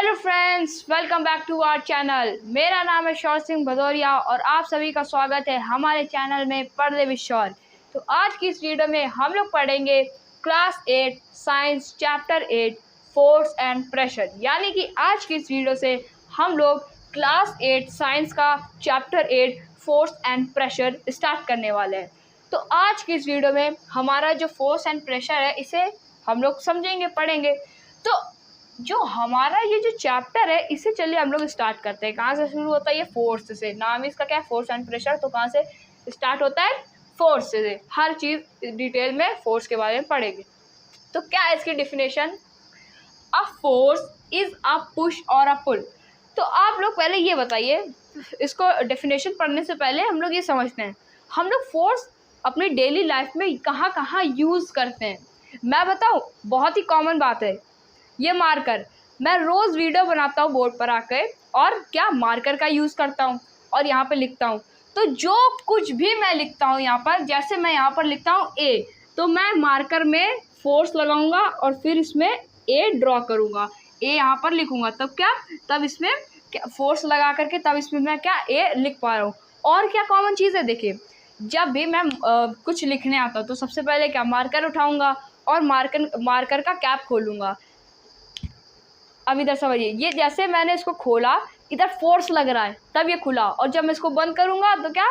Hello friends, welcome back to our channel. मेरा नाम है शौर सिंह भदौरिया और आप सभी का स्वागत है हमारे चैनल में पर्दे विद शौर। तो आज की इस वीडियो में हम लोग पढ़ेंगे class 8 science chapter 8 force and pressure. यानी कि आज की इस वीडियो से हम लोग क्लास 8 साइंस का chapter 8 force and pressure start करने वाले हैं। तो आज की इस वीडियो में हमारा जो फोर्स एंड प्रेशर है इसे हम लोग समझेंगे, पढ़ेंगे। तो जो हमारा ये जो चैप्टर है इसे चलिए हम लोग स्टार्ट करते हैं। कहाँ से शुरू होता है? ये फोर्स से। नाम इसका क्या है? Force and pressure. तो कहाँ से स्टार्ट होता है? फोर्स से। हर चीज़ डिटेल में फोर्स के बारे में पढ़ेंगे। तो क्या है इसकी definition? A force is a push और अ पुल। तो आप लोग पहले ये बताइए, इसको डेफिनेशन पढ़ने से पहले हम लोग ये समझते हैं हम लोग फोर्स अपनी डेली लाइफ में कहाँ कहाँ यूज़ करते हैं। मैं बताऊँ, बहुत ही कॉमन बात है ये मार्कर। मैं रोज़ वीडियो बनाता हूँ बोर्ड पर आकर और क्या मार्कर का यूज़ करता हूँ और यहाँ पे लिखता हूँ। तो जो कुछ भी मैं लिखता हूँ यहाँ पर, जैसे मैं यहाँ पर लिखता हूँ ए, तो मैं मार्कर में फोर्स लगाऊंगा और फिर इसमें ए ड्रॉ करूँगा, ए यहाँ पर लिखूँगा। तब क्या, तब इसमें फोर्स लगा करके तब इसमें मैं क्या ए लिख पा रहा हूँ। और क्या कॉमन चीज़ है? देखिए, जब भी मैं कुछ लिखने आता हूँ तो सबसे पहले क्या मार्कर उठाऊँगा और मार्कर का कैप खोलूँगा। अब इधर समझिए, ये जैसे मैंने इसको खोला, इधर फोर्स लग रहा है तब ये खुला, और जब मैं इसको बंद करूँगा तो क्या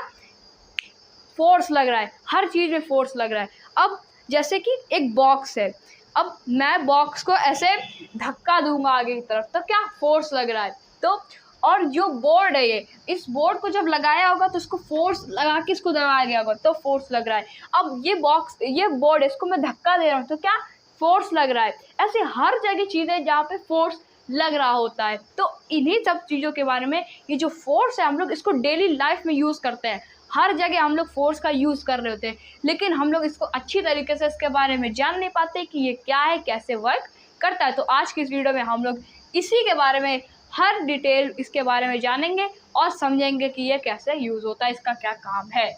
फोर्स लग रहा है। हर चीज़ में फोर्स लग रहा है। अब जैसे कि एक बॉक्स है, अब मैं बॉक्स को ऐसे धक्का दूंगा आगे की तरफ तो क्या फोर्स लग रहा है। तो और जो बोर्ड है ये, इस बोर्ड को जब लगाया होगा तो इसको फोर्स लगा के इसको दबाया गया होगा तो फोर्स लग रहा है। अब ये बॉक्स, ये बोर्ड है, इसको मैं धक्का दे रहा हूँ तो क्या फोर्स लग रहा है। ऐसे हर जगह चीज़ें जहाँ पे फोर्स लग रहा होता है। तो इन्हीं सब चीज़ों के बारे में, ये जो फोर्स है हम लोग इसको डेली लाइफ में यूज़ करते हैं। हर जगह हम लोग फोर्स का यूज़ कर रहे होते हैं, लेकिन हम लोग इसको अच्छी तरीके से इसके बारे में जान नहीं पाते कि ये क्या है, कैसे वर्क करता है। तो आज की इस वीडियो में हम लोग इसी के बारे में हर डिटेल इसके बारे में जानेंगे और समझेंगे कि ये कैसे यूज़ होता है, इसका क्या काम है।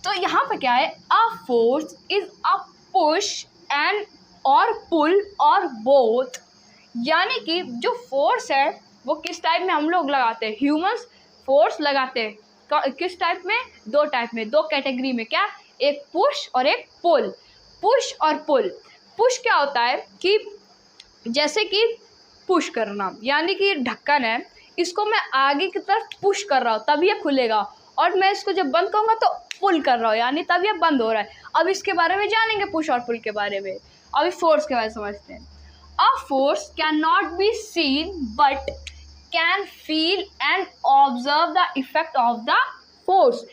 तो यहाँ पे क्या है? A force is a push and और पुल और बोथ। यानी कि जो फोर्स है वो किस टाइप में हम लोग लगाते हैं? ह्यूमंस फोर्स लगाते हैं किस टाइप में? दो टाइप में, दो कैटेगरी में। क्या? एक पुश और एक पुल। पुश और पुल। पुश क्या होता है कि जैसे कि पुश करना, यानी कि ढक्कन है, इसको मैं आगे की तरफ पुश कर रहा हूँ तब ये खुलेगा, और मैं इसको जब बंद करूँगा तो पुल कर रहा हूँ, यानी तब ये बंद हो रहा है। अब इसके बारे में जानेंगे, पुश और पुल के बारे में। अभी फोर्स के बारे में समझते हैं। A force can not be seen but can feel and observe the effect of the force.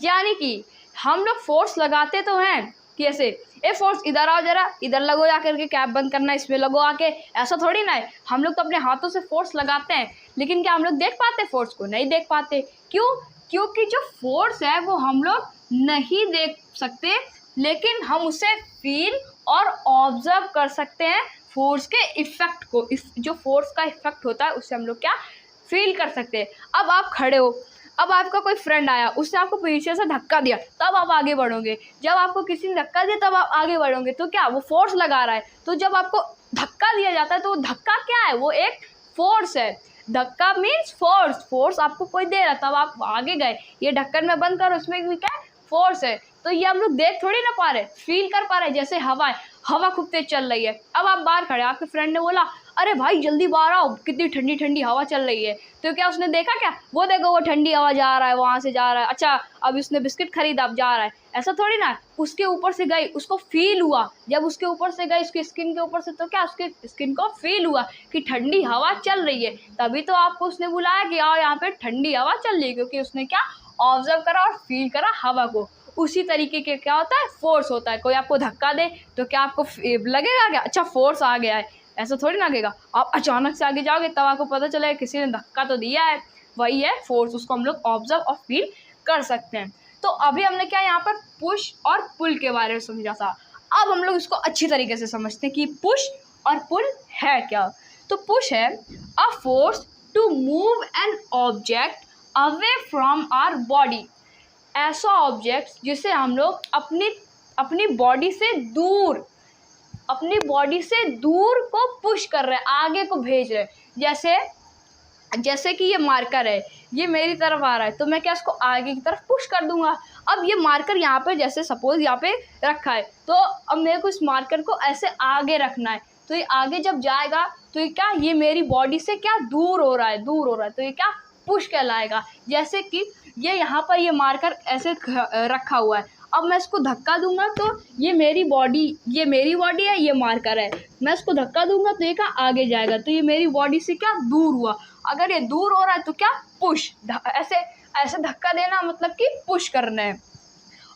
यानी कि हम लोग फोर्स लगाते तो हैं कि ऐसे, ए फोर्स इधर आओ जरा, इधर लगो जाकर के, कैप बंद करना इसमें लगो आके, ऐसा थोड़ी ना है। हम लोग तो अपने हाथों से फोर्स लगाते हैं, लेकिन क्या हम लोग देख पाते फोर्स को? नहीं देख पाते। क्यों? क्योंकि जो फोर्स है वो हम लोग नहीं देख सकते, लेकिन हम उसे फील और ऑब्जर्व कर सकते हैं। फोर्स के इफेक्ट को, इस जो फोर्स का इफेक्ट होता है उससे हम लोग क्या फील कर सकते हैं। अब आप खड़े हो, अब आपका कोई फ्रेंड आया, उसने आपको पीछे से धक्का दिया, तब आप आगे बढ़ोगे। जब आपको किसी ने धक्का दिया तब आप आगे बढ़ोगे, तो क्या वो फोर्स लगा रहा है। तो जब आपको धक्का दिया जाता है तो वो धक्का क्या है? वो एक फोर्स है। धक्का मीन्स फोर्स। फोर्स आपको कोई दे रहा, तब आप आगे गए। ये ढक्कन में बंद करो, उसमें भी क्या फोर्स है। तो ये हम लोग देख थोड़ी ना पा रहे, फील कर पा रहे। जैसे हवा है, हवा खूब तेज चल रही है, अब आप बाहर खड़े, आपके फ्रेंड ने बोला अरे भाई जल्दी बाहर आओ, कितनी ठंडी ठंडी हवा चल रही है। तो क्या उसने देखा? क्या वो देखो वो ठंडी हवा जा रहा है, वहाँ से जा रहा है। अच्छा, अब उसने बिस्किट खरीदा, अब जा रहा है। ऐसा थोड़ी ना, उसके ऊपर से गई, उसको फील हुआ। जब उसके ऊपर से गई, उसकी स्किन के ऊपर से, तो क्या उसके स्किन को फील हुआ कि ठंडी हवा चल रही है। तभी तो आपको उसने बुलाया कि आओ यहाँ पे ठंडी हवा चल रही है, क्योंकि उसने क्या ऑब्जर्व करा और फील करा हवा को। उसी तरीके के क्या होता है? फोर्स होता है। कोई आपको धक्का दे तो क्या आपको लगेगा क्या अच्छा फोर्स आ गया है? ऐसा थोड़ी ना लगेगा। आप अचानक से आगे जाओगे तब आपको पता चलेगा किसी ने धक्का तो दिया है, वही है फोर्स। उसको हम लोग ऑब्जर्व और फील कर सकते हैं। तो अभी हमने क्या यहाँ पर पुश और पुल के बारे में समझा था। अब हम लोग इसको अच्छी तरीके से समझते हैं कि पुश और पुल है क्या। तो पुश है a force to move an object away from our body. ऐसा ऑब्जेक्ट जिसे हम लोग अपनी बॉडी से दूर अपनी बॉडी से दूर को पुश कर रहे हैं, आगे को भेज रहे हैं। जैसे कि ये मार्कर है, ये मेरी तरफ आ रहा है तो मैं क्या इसको आगे की तरफ पुश कर दूंगा। अब ये मार्कर यहाँ पे जैसे सपोज यहाँ पे रखा है, तो अब मेरे को इस मार्कर को ऐसे आगे रखना है, तो ये आगे जब जाएगा तो ये क्या, ये मेरी बॉडी से क्या दूर हो रहा है, तो ये क्या पुश कहलाएगा। जैसे कि ये यहाँ पर ये मार्कर ऐसे रखा हुआ है, अब मैं इसको धक्का दूंगा तो ये मेरी बॉडी है, ये मार्कर है, मैं इसको धक्का दूंगा तो ये क्या आगे जाएगा, तो ये मेरी बॉडी से क्या दूर हुआ। अगर ये दूर हो रहा है तो क्या पुश, ऐसे धक्का देना मतलब कि पुश करना है।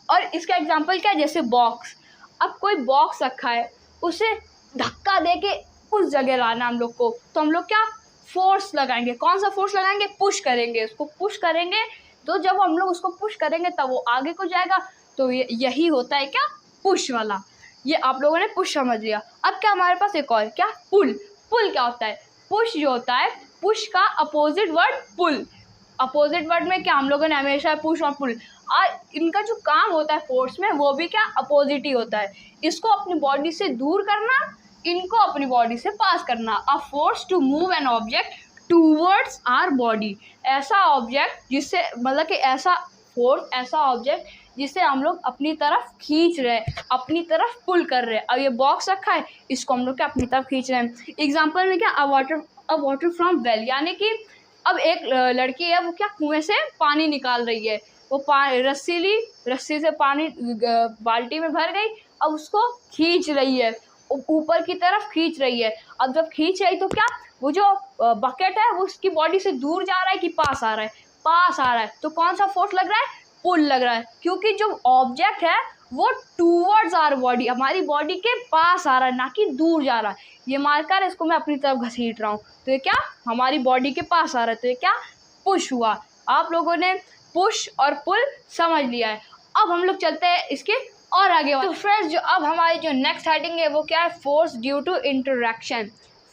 और इसका एग्जांपल क्या है, जैसे बॉक्स, अब कोई बॉक्स रखा है, उसे धक्का दे के उस जगह लाना हम लोग को, तो हम लोग क्या फोर्स लगाएंगे। कौन सा फोर्स लगाएंगे, पुश करेंगे, उसको पुश करेंगे। तो जब हम लोग उसको पुश करेंगे तब वो आगे को जाएगा, तो यही होता है क्या पुश वाला। ये आप लोगों ने पुश समझ लिया। अब क्या हमारे पास एक और क्या, पुल। पुल क्या होता है, पुश जो होता है, पुश का अपोजिट वर्ड पुल। अपोजिट वर्ड में क्या हम लोगों ने हमेशा पुश और पुल, और इनका जो काम होता है फोर्स में वो भी क्या अपोजिट ही होता है। इसको अपनी बॉडी से दूर करना, इनको अपनी बॉडी से पास करना। A force to move an object towards our body, ऐसा ऑब्जेक्ट जिससे मतलब कि ऐसा फोर्स, ऐसा ऑब्जेक्ट जिसे हम लोग अपनी तरफ खींच रहे हैं, अपनी तरफ पुल कर रहे हैं। अब ये बॉक्स रखा है, इसको हम लोग क्या अपनी तरफ खींच रहे हैं। एग्जाम्पल में क्या, अ वाटर फ्रॉम वेल, यानी कि अब एक लड़की है, वो क्या कुएं से पानी निकाल रही है, वो रस्सी से पानी बाल्टी में भर गई, अब उसको खींच रही है, ऊपर की तरफ खींच रही है। अब जब खींच रही तो क्या, वो जो बकेट है वो उसकी बॉडी से दूर जा रहा है कि पास आ रहा है, पास आ रहा है, तो कौन सा फोर्स लग रहा है, पुल लग रहा है, क्योंकि जो ऑब्जेक्ट है वो टूवर्ड्स आवर बॉडी, हमारी बॉडी के पास आ रहा है, ना कि दूर जा रहा है। ये मार्कर है, इसको मैं अपनी तरफ घसीट रहा हूँ, तो ये क्या हमारी बॉडी के पास आ रहा है, तो ये क्या पुश हुआ। आप लोगों ने पुश और पुल समझ लिया है। अब हम लोग चलते हैं इसके और आगे। तो फ्रेंड्स, जो अब हमारी जो नेक्स्ट हेडिंग है वो क्या है, force due to interaction.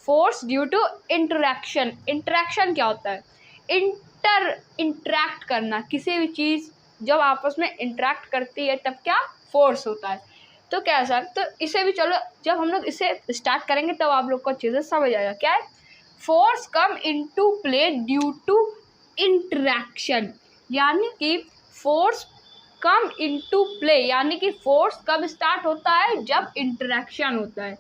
Force due to interaction. Interaction क्या होता है, इंटरैक्ट करना, किसी भी चीज़ जब आपस में इंटरैक्ट करती है तब क्या फोर्स होता है। तो क्या सर, तो इसे भी चलो जब हम लोग इसे स्टार्ट करेंगे तब आप लोग को चीज़ें समझ आएगा। क्या है, force come into play due to interaction, यानी कि फोर्स कम इनटू प्ले, यानी कि फोर्स कब स्टार्ट होता है, जब इंटरैक्शन होता है।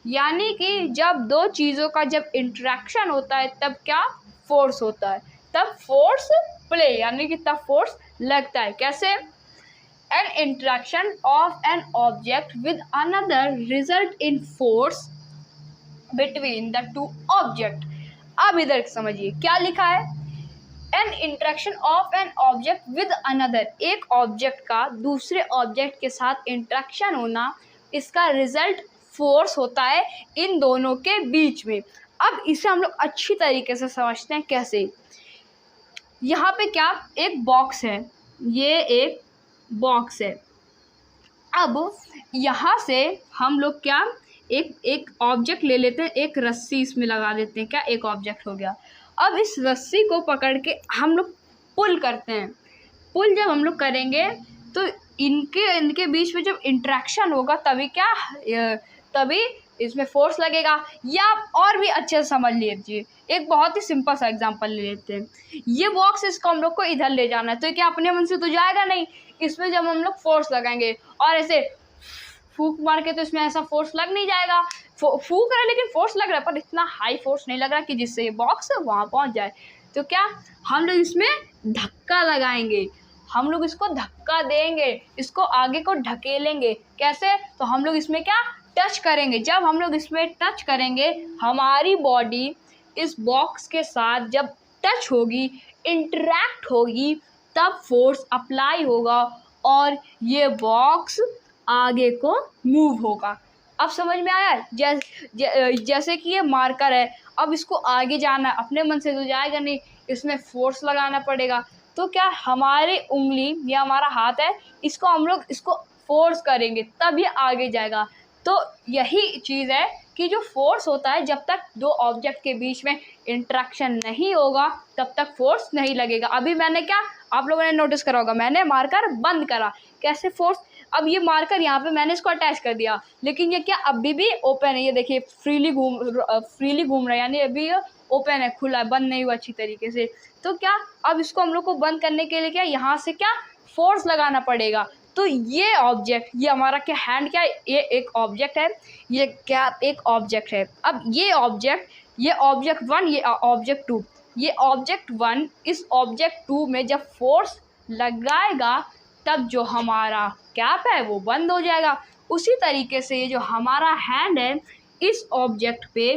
यानी कि जब दो चीज़ों का जब इंटरैक्शन होता है तब क्या फोर्स होता है, तब फोर्स प्ले, यानी कि तब फोर्स लगता है। कैसे, an interaction of an object with another result in force between the two object. अब इधर समझिए क्या लिखा है, an interaction of an object with another, एक ऑब्जेक्ट का दूसरे ऑब्जेक्ट के साथ इंटरेक्शन होना, इसका रिजल्ट फोर्स होता है इन दोनों के बीच में। अब इसे हम लोग अच्छी तरीके से समझते हैं। कैसे, यहाँ पे क्या एक बॉक्स है, ये एक बॉक्स है। अब यहाँ से हम लोग क्या एक ऑब्जेक्ट ले लेते हैं, एक रस्सी इसमें लगा देते हैं, क्या एक ऑब्जेक्ट हो गया। अब इस रस्सी को पकड़ के हम लोग पुल करते हैं। पुल जब हम लोग करेंगे तो इनके बीच में जब इंटरेक्शन होगा तभी इसमें फोर्स लगेगा। या आप और भी अच्छे से समझ लीजिए, एक बहुत ही सिंपल सा एग्जांपल ले लेते हैं। ये बॉक्स, इसको हम लोग को इधर ले जाना है, तो क्या अपने मन से तो जाएगा नहीं, इसमें जब हम लोग फोर्स लगाएंगे और ऐसे फूंक मार के, तो इसमें ऐसा फोर्स लग नहीं जाएगा। फूंक रहा है लेकिन फोर्स लग रहा है, पर इतना हाई फोर्स नहीं लग रहा कि जिससे ये बॉक्स वहाँ पहुँच जाए। तो क्या हम लोग इसमें धक्का लगाएंगे, हम लोग इसको धक्का देंगे, इसको आगे को ढकेलेंगे। कैसे, तो हम लोग इसमें क्या टच करेंगे। जब हम लोग इसमें टच करेंगे, हमारी बॉडी इस बॉक्स के साथ जब टच होगी, इंटरैक्ट होगी, तब फोर्स अप्लाई होगा और ये बॉक्स आगे को मूव होगा। अब समझ में आया, जैसे कि ये मार्कर है, अब इसको आगे जाना है, अपने मन से तो जाएगा नहीं, इसमें फोर्स लगाना पड़ेगा। तो क्या हमारी उंगली या हमारा हाथ है, इसको हम लोग इसको फोर्स करेंगे तब ये आगे जाएगा। तो यही चीज़ है कि जो फोर्स होता है, जब तक दो ऑब्जेक्ट के बीच में इंटरेक्शन नहीं होगा तब तक फोर्स नहीं लगेगा। अभी मैंने क्या, आप लोगों ने नोटिस करा होगा, मैंने मार्कर बंद करा, कैसे फोर्स अब ये मार्कर यहाँ पे मैंने इसको अटैच कर दिया, लेकिन ये क्या अभी भी ओपन है, ये देखिए फ्रीली घूम रहा है, यानी अभी ये ओपन है, खुला है, बंद नहीं हुआ अच्छी तरीके से। तो क्या अब इसको हम लोग को बंद करने के लिए क्या यहाँ से क्या फोर्स लगाना पड़ेगा। तो ये ऑब्जेक्ट, ये हमारा क्या हैंड, क्या ये एक ऑब्जेक्ट है, ये क्या एक ऑब्जेक्ट है। अब ये ऑब्जेक्ट 1, ये ऑब्जेक्ट 2, ये ऑब्जेक्ट 1 इस ऑब्जेक्ट 2 में जब फोर्स लगाएगा तब जो हमारा कैप है वो बंद हो जाएगा। उसी तरीके से ये जो हमारा हैंड है इस ऑब्जेक्ट पे,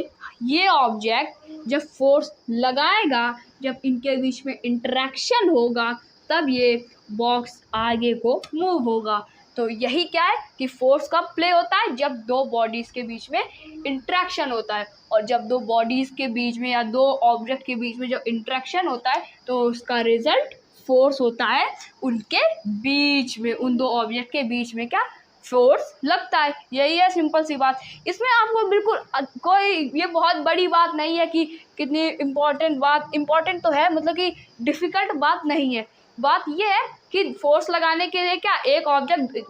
ये ऑब्जेक्ट जब फोर्स लगाएगा, जब इनके बीच में इंटरेक्शन होगा तब ये बॉक्स आगे को मूव होगा। तो यही क्या है कि फोर्स का प्ले होता है जब दो बॉडीज़ के बीच में इंटरेक्शन होता है, और जब दो बॉडीज़ के बीच में या दो ऑब्जेक्ट के बीच में जब इंटरेक्शन होता है तो उसका रिजल्ट फोर्स होता है उनके बीच में, उन दो ऑब्जेक्ट के बीच में क्या फोर्स लगता है। यही है सिंपल सी बात। इसमें आपको बिल्कुल कोई ये बहुत बड़ी बात नहीं है कि कितनी इम्पोर्टेंट तो है, मतलब कि डिफ़िकल्ट बात नहीं है। बात ये है कि फोर्स लगाने के लिए क्या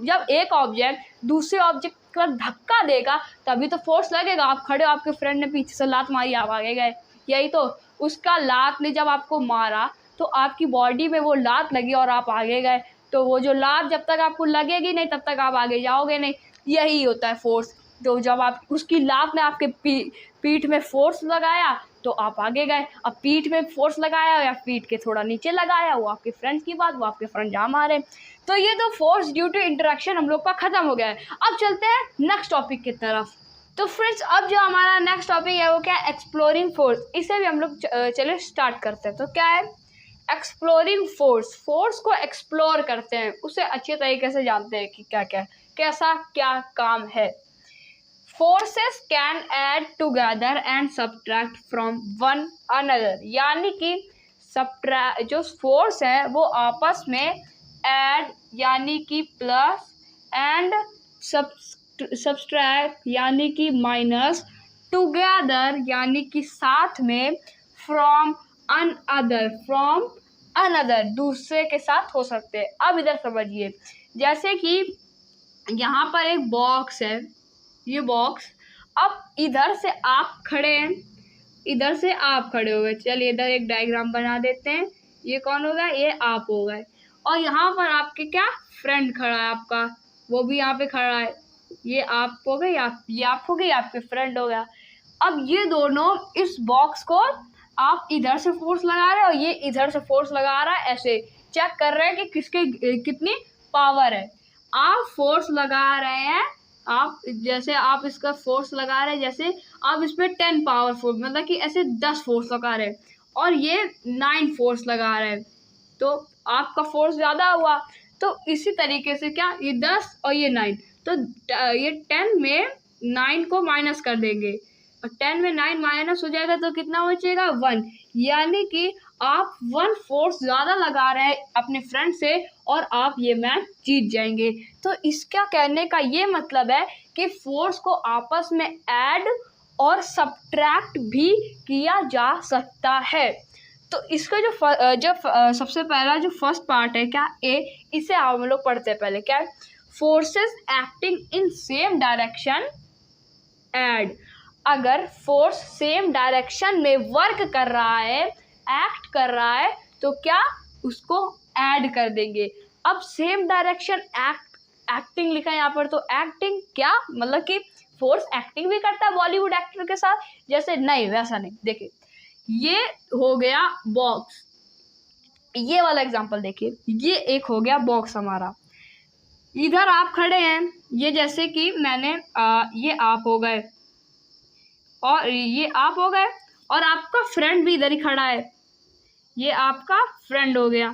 जब एक ऑब्जेक्ट दूसरे ऑब्जेक्ट का धक्का देगा तभी तो फोर्स लगेगा। आप खड़े हो, आपके फ्रेंड ने पीछे से लात मारी, आप आगे गए, यही तो। उसका लात ने जब आपको मारा तो आपकी बॉडी में वो लात लगी और आप आगे गए, तो वो जो लात जब तक आपको लगेगी नहीं तब तक आप आगे जाओगे नहीं। यही होता है फोर्स। तो जब आप उसकी लात ने आपके पीठ में फोर्स लगाया तो आप आगे गए। अब पीठ में फोर्स लगाया या पीठ के थोड़ा नीचे लगाया, वो आपके फ्रेंड्स की बात, वो आपके फ्रेंड जहाँ मारे। तो ये तो फोर्स ड्यू टू इंटरेक्शन हम लोग का ख़त्म हो गया है। अब चलते हैं नेक्स्ट टॉपिक की तरफ। तो फ्रेंड्स अब जो हमारा नेक्स्ट टॉपिक है वो क्या है, एक्सप्लोरिंग फोर्स। इसे भी हम लोग चलिए स्टार्ट करते हैं। तो क्या है एक्सप्लोरिंग फोर्स, फोर्स को एक्सप्लोर करते हैं, उसे अच्छे तरीके से जानते हैं कि क्या क्या कैसा क्या काम है। Forces can add together and subtract from one another, यानी कि जो फोर्स है वो आपस में ऐड यानी कि प्लस, एंड सब्ट्रैक्ट यानी कि माइनस, टुगेदर यानी कि साथ में, फ्रॉम अनदर दूसरे के साथ हो सकते हैं। अब इधर समझिए, जैसे कि यहाँ पर एक बॉक्स है, ये बॉक्स, अब इधर से आप खड़े हैं, इधर से आप खड़े हो गए, चलिए इधर एक डायग्राम बना देते हैं। ये कौन हो गया, ये आप हो गए, और यहाँ पर आपके क्या फ्रेंड खड़ा है आपका, वो भी यहाँ पे खड़ा है, ये आप हो गए, ये आप हो गए, आपके फ्रेंड हो गया। अब ये दोनों इस बॉक्स को आप इधर से फोर्स लगा रहे हो और ये इधर से फोर्स लगा रहा है, ऐसे चेक कर रहे हैं कि किसके कितनी पावर है। आप फोर्स लगा रहे हैं, आप जैसे आप इसका फोर्स लगा रहे हैं, जैसे आप इस पर 10 पावरफुल, मतलब कि ऐसे 10 फोर्स लगा रहे हैं, और ये 9 फोर्स लगा रहे हैं, तो आपका फोर्स ज़्यादा हुआ। तो इसी तरीके से क्या, ये 10 और ये 9, तो ये 10 में 9 को माइनस कर देंगे, और 10 में 9 माइनस हो जाएगा तो कितना बचेगा, 1, यानी कि आप 1 फोर्स ज़्यादा लगा रहे हैं अपने फ्रेंड से और आप ये मैच जीत जाएंगे। तो इसका कहने का ये मतलब है कि फोर्स को आपस में ऐड और सब्ट्रैक्ट भी किया जा सकता है। तो इसका जो सबसे पहला जो फर्स्ट पार्ट है क्या, ए, इसे हम लोग पढ़ते हैं पहले। क्या है, forces acting in same direction add. अगर फोर्स सेम डायरेक्शन में वर्क कर रहा है, एक्ट कर रहा है, तो क्या उसको ऐड कर देंगे। अब सेम डायरेक्शन एक्टिंग लिखा है यहाँ पर, तो एक्टिंग क्या मतलब कि फोर्स एक्टिंग भी करता है बॉलीवुड एक्टर के साथ, जैसे नहीं वैसा नहीं। देखिए ये हो गया बॉक्स, ये वाला एग्जांपल देखिए, ये एक हो गया बॉक्स हमारा, इधर आप खड़े हैं, ये जैसे कि मैंने ये आप हो गए और ये आप हो गए, और आपका फ्रेंड भी इधर ही खड़ा है, ये आपका फ्रेंड हो गया।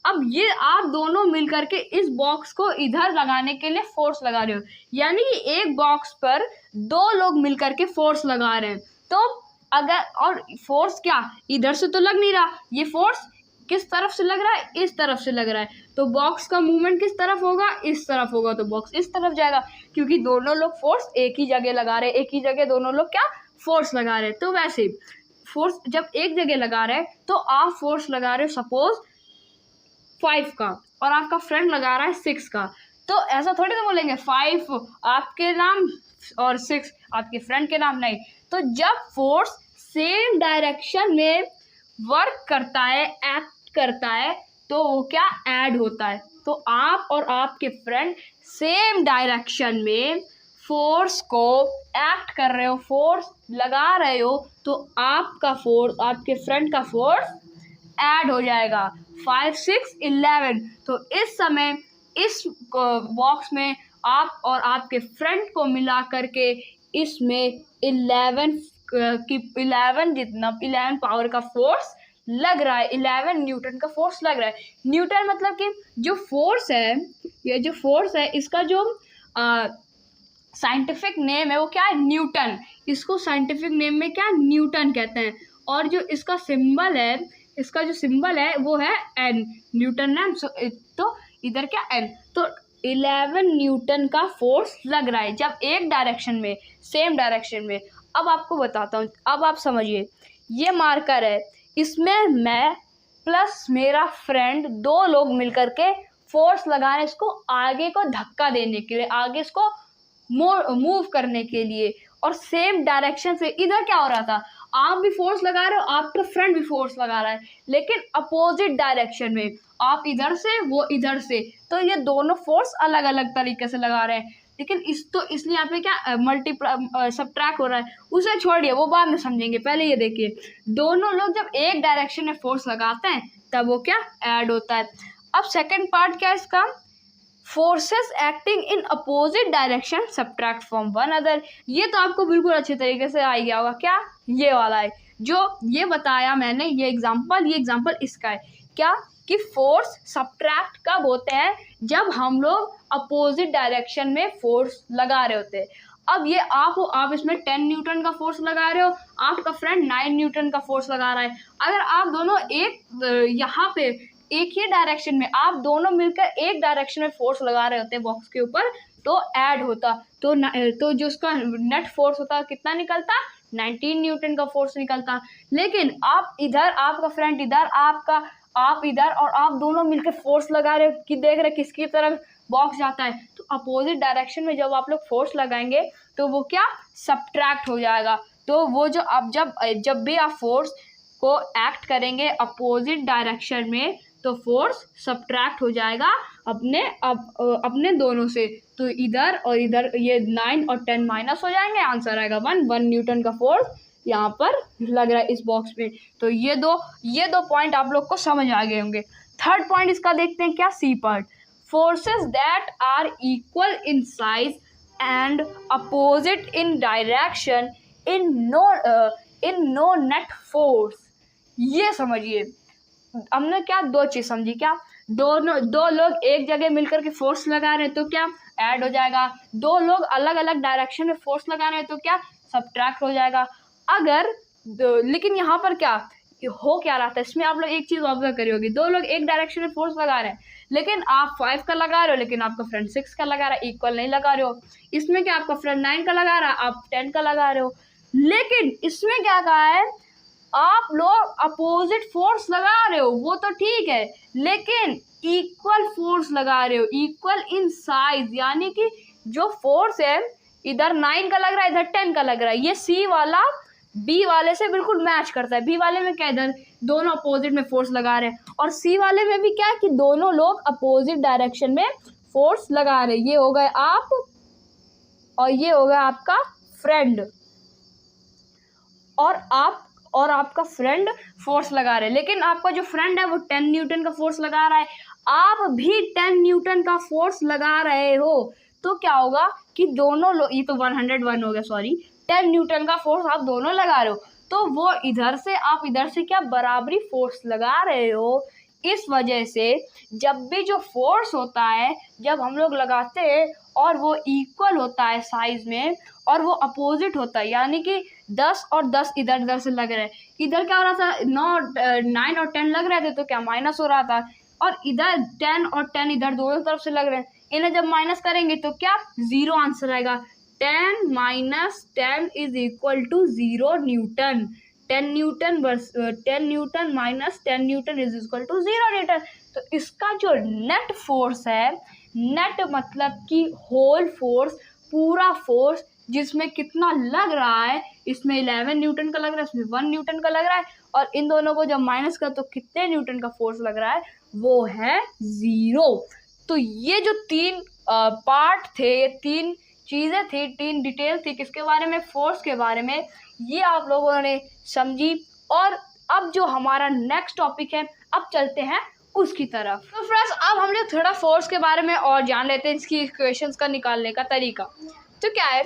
अब ये आप दोनों मिल करके इस बॉक्स को इधर लगाने के लिए फोर्स लगा रहे हो, यानी कि एक बॉक्स पर 2 लोग मिल करके फोर्स लगा रहे हैं। तो अगर, और फोर्स क्या इधर से तो लग नहीं रहा, ये फोर्स किस तरफ से लग रहा है, इस तरफ से लग रहा है, तो बॉक्स का मूवमेंट किस तरफ होगा, इस तरफ होगा, तो बॉक्स इस तरफ जाएगा, क्योंकि दोनों लोग फोर्स एक ही जगह लगा रहे हैं, एक ही जगह दोनों लोग क्या फोर्स लगा रहे हैं। तो वैसे फोर्स जब एक जगह लगा रहे हैं तो आप फोर्स लगा रहे हो सपोज 5 का, और आपका फ्रेंड लगा रहा है 6 का, तो ऐसा थोड़ी तो बोलेंगे 5 आपके नाम और 6 आपके फ्रेंड के नाम, नहीं। तो जब फोर्स सेम डायरेक्शन में वर्क करता है, एक्ट करता है, तो वो क्या ऐड होता है। तो आप और आपके फ्रेंड सेम डायरेक्शन में फोर्स को एक्ट कर रहे हो, फोर्स लगा रहे हो, तो आपका फोर्स, आपके फ्रेंड का फोर्स ऐड हो जाएगा। 5, 6, 11। तो इस समय इस बॉक्स में आप और आपके फ्रेंड को मिला करके इसमें 11 जितना 11 पावर का फोर्स लग रहा है, 11 न्यूटन का फोर्स लग रहा है। न्यूटन मतलब कि जो फोर्स है, ये जो फोर्स है इसका जो साइंटिफिक नेम है वो क्या है, न्यूटन। इसको साइंटिफिक नेम में क्या, न्यूटन कहते हैं। और जो इसका सिंबल है, इसका जो सिंबल है वो है एन, न्यूटन है। तो इधर क्या एन, तो 11 न्यूटन का फोर्स लग रहा है जब एक डायरेक्शन में, सेम डायरेक्शन में। अब आपको बताता हूँ, अब आप समझिए, ये मार्कर है, इसमें मैं प्लस मेरा फ्रेंड 2 लोग मिलकर के फोर्स लगा रहे हैं इसको आगे को धक्का देने के लिए, आगे इसको मूव करने के लिए। और सेम डायरेक्शन से इधर क्या हो रहा था, आप भी फोर्स लगा रहे हो, आपका फ्रेंड भी फोर्स लगा रहा है, लेकिन अपोजिट डायरेक्शन में, आप इधर से वो इधर से। तो ये दोनों फोर्स अलग अलग तरीके से लगा रहे हैं, लेकिन इसलिए यहाँ पे क्या सबट्रैक्ट हो रहा है, उसे छोड़िए, वो बाद में समझेंगे। पहले ये देखिए, दोनों लोग जब एक डायरेक्शन में फोर्स लगाते हैं तब वो क्या ऐड होता है। अब सेकंड पार्ट क्या है इसका, forces acting in opposite direction subtract from one other. ये तो आपको बिल्कुल अच्छे तरीके से आ गया होगा, क्या ये वाला है जो ये बताया मैंने, ये एग्जांपल इसका है क्या, कि फोर्स सबट्रैक्ट कब होते हैं, जब हम लोग अपोजिट डायरेक्शन में फोर्स लगा रहे होते हैं। अब ये आप इसमें 10 न्यूटन का फोर्स लगा रहे हो, आपका फ्रेंड 9 न्यूटन का फोर्स लगा रहा है। अगर आप दोनों यहाँ पे एक ही डायरेक्शन में, आप दोनों मिलकर एक डायरेक्शन में फोर्स लगा रहे होते हैं बॉक्स के ऊपर, तो ऐड होता, तो जो उसका नेट फोर्स होता कितना निकलता, 19 न्यूटन का फोर्स निकलता। लेकिन आप इधर, आपका फ्रेंड इधर, आप इधर, और आप दोनों मिलकर फोर्स लगा रहे हो कि देख रहे किसकी तरफ बॉक्स जाता है। तो अपोजिट डायरेक्शन में जब आप लोग फोर्स लगाएंगे तो वो क्या सबट्रैक्ट हो जाएगा। तो वो जो आप जब भी आप फोर्स को एक्ट करेंगे अपोजिट डायरेक्शन में, तो फोर्स सबट्रैक्ट हो जाएगा अपने दोनों से। तो इधर और इधर ये 9 और 10 माइनस हो जाएंगे, आंसर आएगा 1 न्यूटन का फोर्स यहाँ पर लग रहा है इस बॉक्स में। तो ये दो पॉइंट आप लोग को समझ आ गए होंगे। थर्ड पॉइंट इसका देखते हैं क्या, C part, forces that are equal in size and opposite in direction in no net force. ये समझिए, हमने क्या दो चीज समझी, क्या दो लोग एक जगह मिलकर के फोर्स लगा रहे हैं तो क्या ऐड हो जाएगा, 2 लोग अलग अलग डायरेक्शन में फोर्स लगा रहे हैं तो क्या सबट्रैक्ट हो जाएगा। लेकिन यहाँ पर क्या हो क्या रहा था, इसमें आप लोग एक चीज ऑब्जर्व करी होगी, 2 लोग एक डायरेक्शन में फोर्स लगा रहे हैं, लेकिन आप 5 का लगा रहे हो, लेकिन आपका फ्रेंड 6 का लगा रहा है, इक्वल नहीं लगा रहे हो। इसमें क्या आपका फ्रेंड 9 का लगा रहा है, आप 10 का लगा रहे हो। लेकिन इसमें क्या कहा है, आप लोग अपोजिट फोर्स लगा रहे हो, वो तो ठीक है, लेकिन इक्वल फोर्स लगा रहे हो, इक्वल इन साइज, यानी कि जो फोर्स है इधर 9 का लग रहा है, इधर 10 का लग रहा है। ये सी वाला बी वाले से बिल्कुल मैच करता है। बी वाले में क्या, इधर दोनों अपोजिट में फोर्स लगा रहे हैं, और सी वाले में भी क्या है कि दोनों लोग अपोजिट डायरेक्शन में फोर्स लगा रहे हैं। ये हो गए आप और ये हो गया आपका फ्रेंड, और आपका फ्रेंड फोर्स लगा रहे हैं। लेकिन आपका जो फ्रेंड है वो 10 न्यूटन का फोर्स लगा रहा है, आप भी 10 न्यूटन का फोर्स लगा रहे हो, तो क्या होगा कि दोनों लोग, ये तो 101 हो गया, सॉरी, 10 न्यूटन का फोर्स आप दोनों लगा रहे हो, तो वो इधर से, आप इधर से क्या बराबरी फोर्स लगा रहे हो। इस वजह से जब भी जो फोर्स होता है, जब हम लोग लगाते हैं और वो इक्वल होता है साइज में, और वो अपोजिट होता है, यानी कि 10 और 10 इधर से लग रहे हैं, इधर क्या हो रहा था, 9 और 10 लग रहे थे तो क्या माइनस हो रहा था, और इधर 10 और 10 इधर दोनों तरफ से लग रहे हैं, इन्हें जब माइनस करेंगे तो क्या 0 आंसर आएगा। 10 minus 10 is equal to 0 newton. 10 newton minus 10 newton is equal to 0 newton. तो इसका जो नेट फोर्स है नेट मतलब कि होल फोर्स, पूरा फोर्स जिसमें कितना लग रहा है, इसमें 11 न्यूटन का लग रहा है, इसमें 1 न्यूटन का लग रहा है, और इन दोनों को जब माइनस कर तो कितने न्यूटन का फोर्स लग रहा है, वो है 0। तो ये जो 3 पार्ट थे, ये 3 चीज़ें थी, 3 डिटेल थी किसके बारे में, फोर्स के बारे में, ये आप लोगों ने समझी। और अब जो हमारा नेक्स्ट टॉपिक है, अब चलते हैं उसकी तरफ। तो फ्रेंड्स, अब हम लोग थोड़ा फोर्स के बारे में और जान लेते हैं, इसकी इक्वेशंस का निकालने का तरीका। तो क्या है,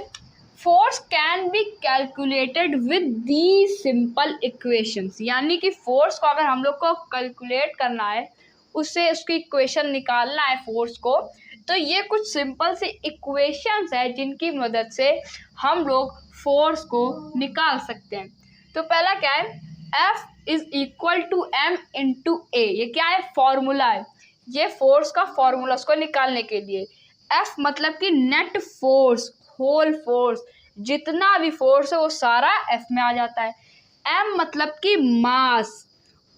force can be calculated with the simple equations, यानी कि फोर्स को अगर हम लोग को कैलकुलेट करना है, उससे उसकी इक्वेशन निकालना है फोर्स को, तो ये कुछ सिंपल सी इक्वेशंस है जिनकी मदद से हम लोग फोर्स को निकाल सकते हैं। तो पहला क्या है, F is equal to M into A। ये क्या है, फॉर्मूला है, ये फोर्स का फॉर्मूला, उसको निकालने के लिए। F मतलब कि नेट फोर्स, होल फोर्स, जितना भी फोर्स है वो सारा F में आ जाता है। M मतलब कि मास,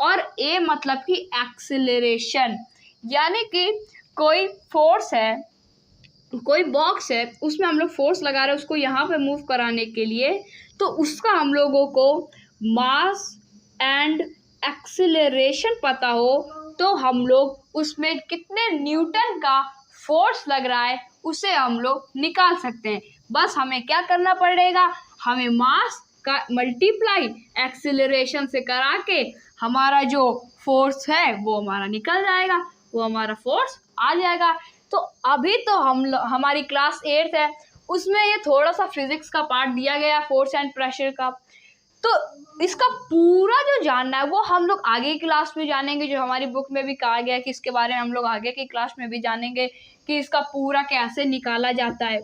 और A मतलब कि एक्सेलरेशन, यानी कि कोई फोर्स है, कोई बॉक्स है, उसमें हम लोग फोर्स लगा रहे हैं उसको यहाँ पे मूव कराने के लिए, तो उसका हम लोगों को मास एंड एक्सेलरेशन पता हो, तो हम लोग उसमें कितने न्यूटन का फोर्स लग रहा है उसे हम लोग निकाल सकते हैं। बस हमें क्या करना पड़ेगा, हमें मास का मल्टीप्लाई एक्सेलरेशन से करा के हमारा जो फोर्स है वो हमारा निकल जाएगा, वो हमारा फोर्स आ जाएगा। तो अभी तो हमारी क्लास 8 है, उसमें ये थोड़ा सा फिजिक्स का पार्ट दिया गया फोर्स एंड प्रेशर का, तो इसका पूरा जो जानना है वो हम लोग आगे की क्लास में जानेंगे, जो हमारी बुक में भी कहा गया है कि इसके बारे में हम लोग आगे की क्लास में भी जानेंगे कि इसका पूरा कैसे निकाला जाता है।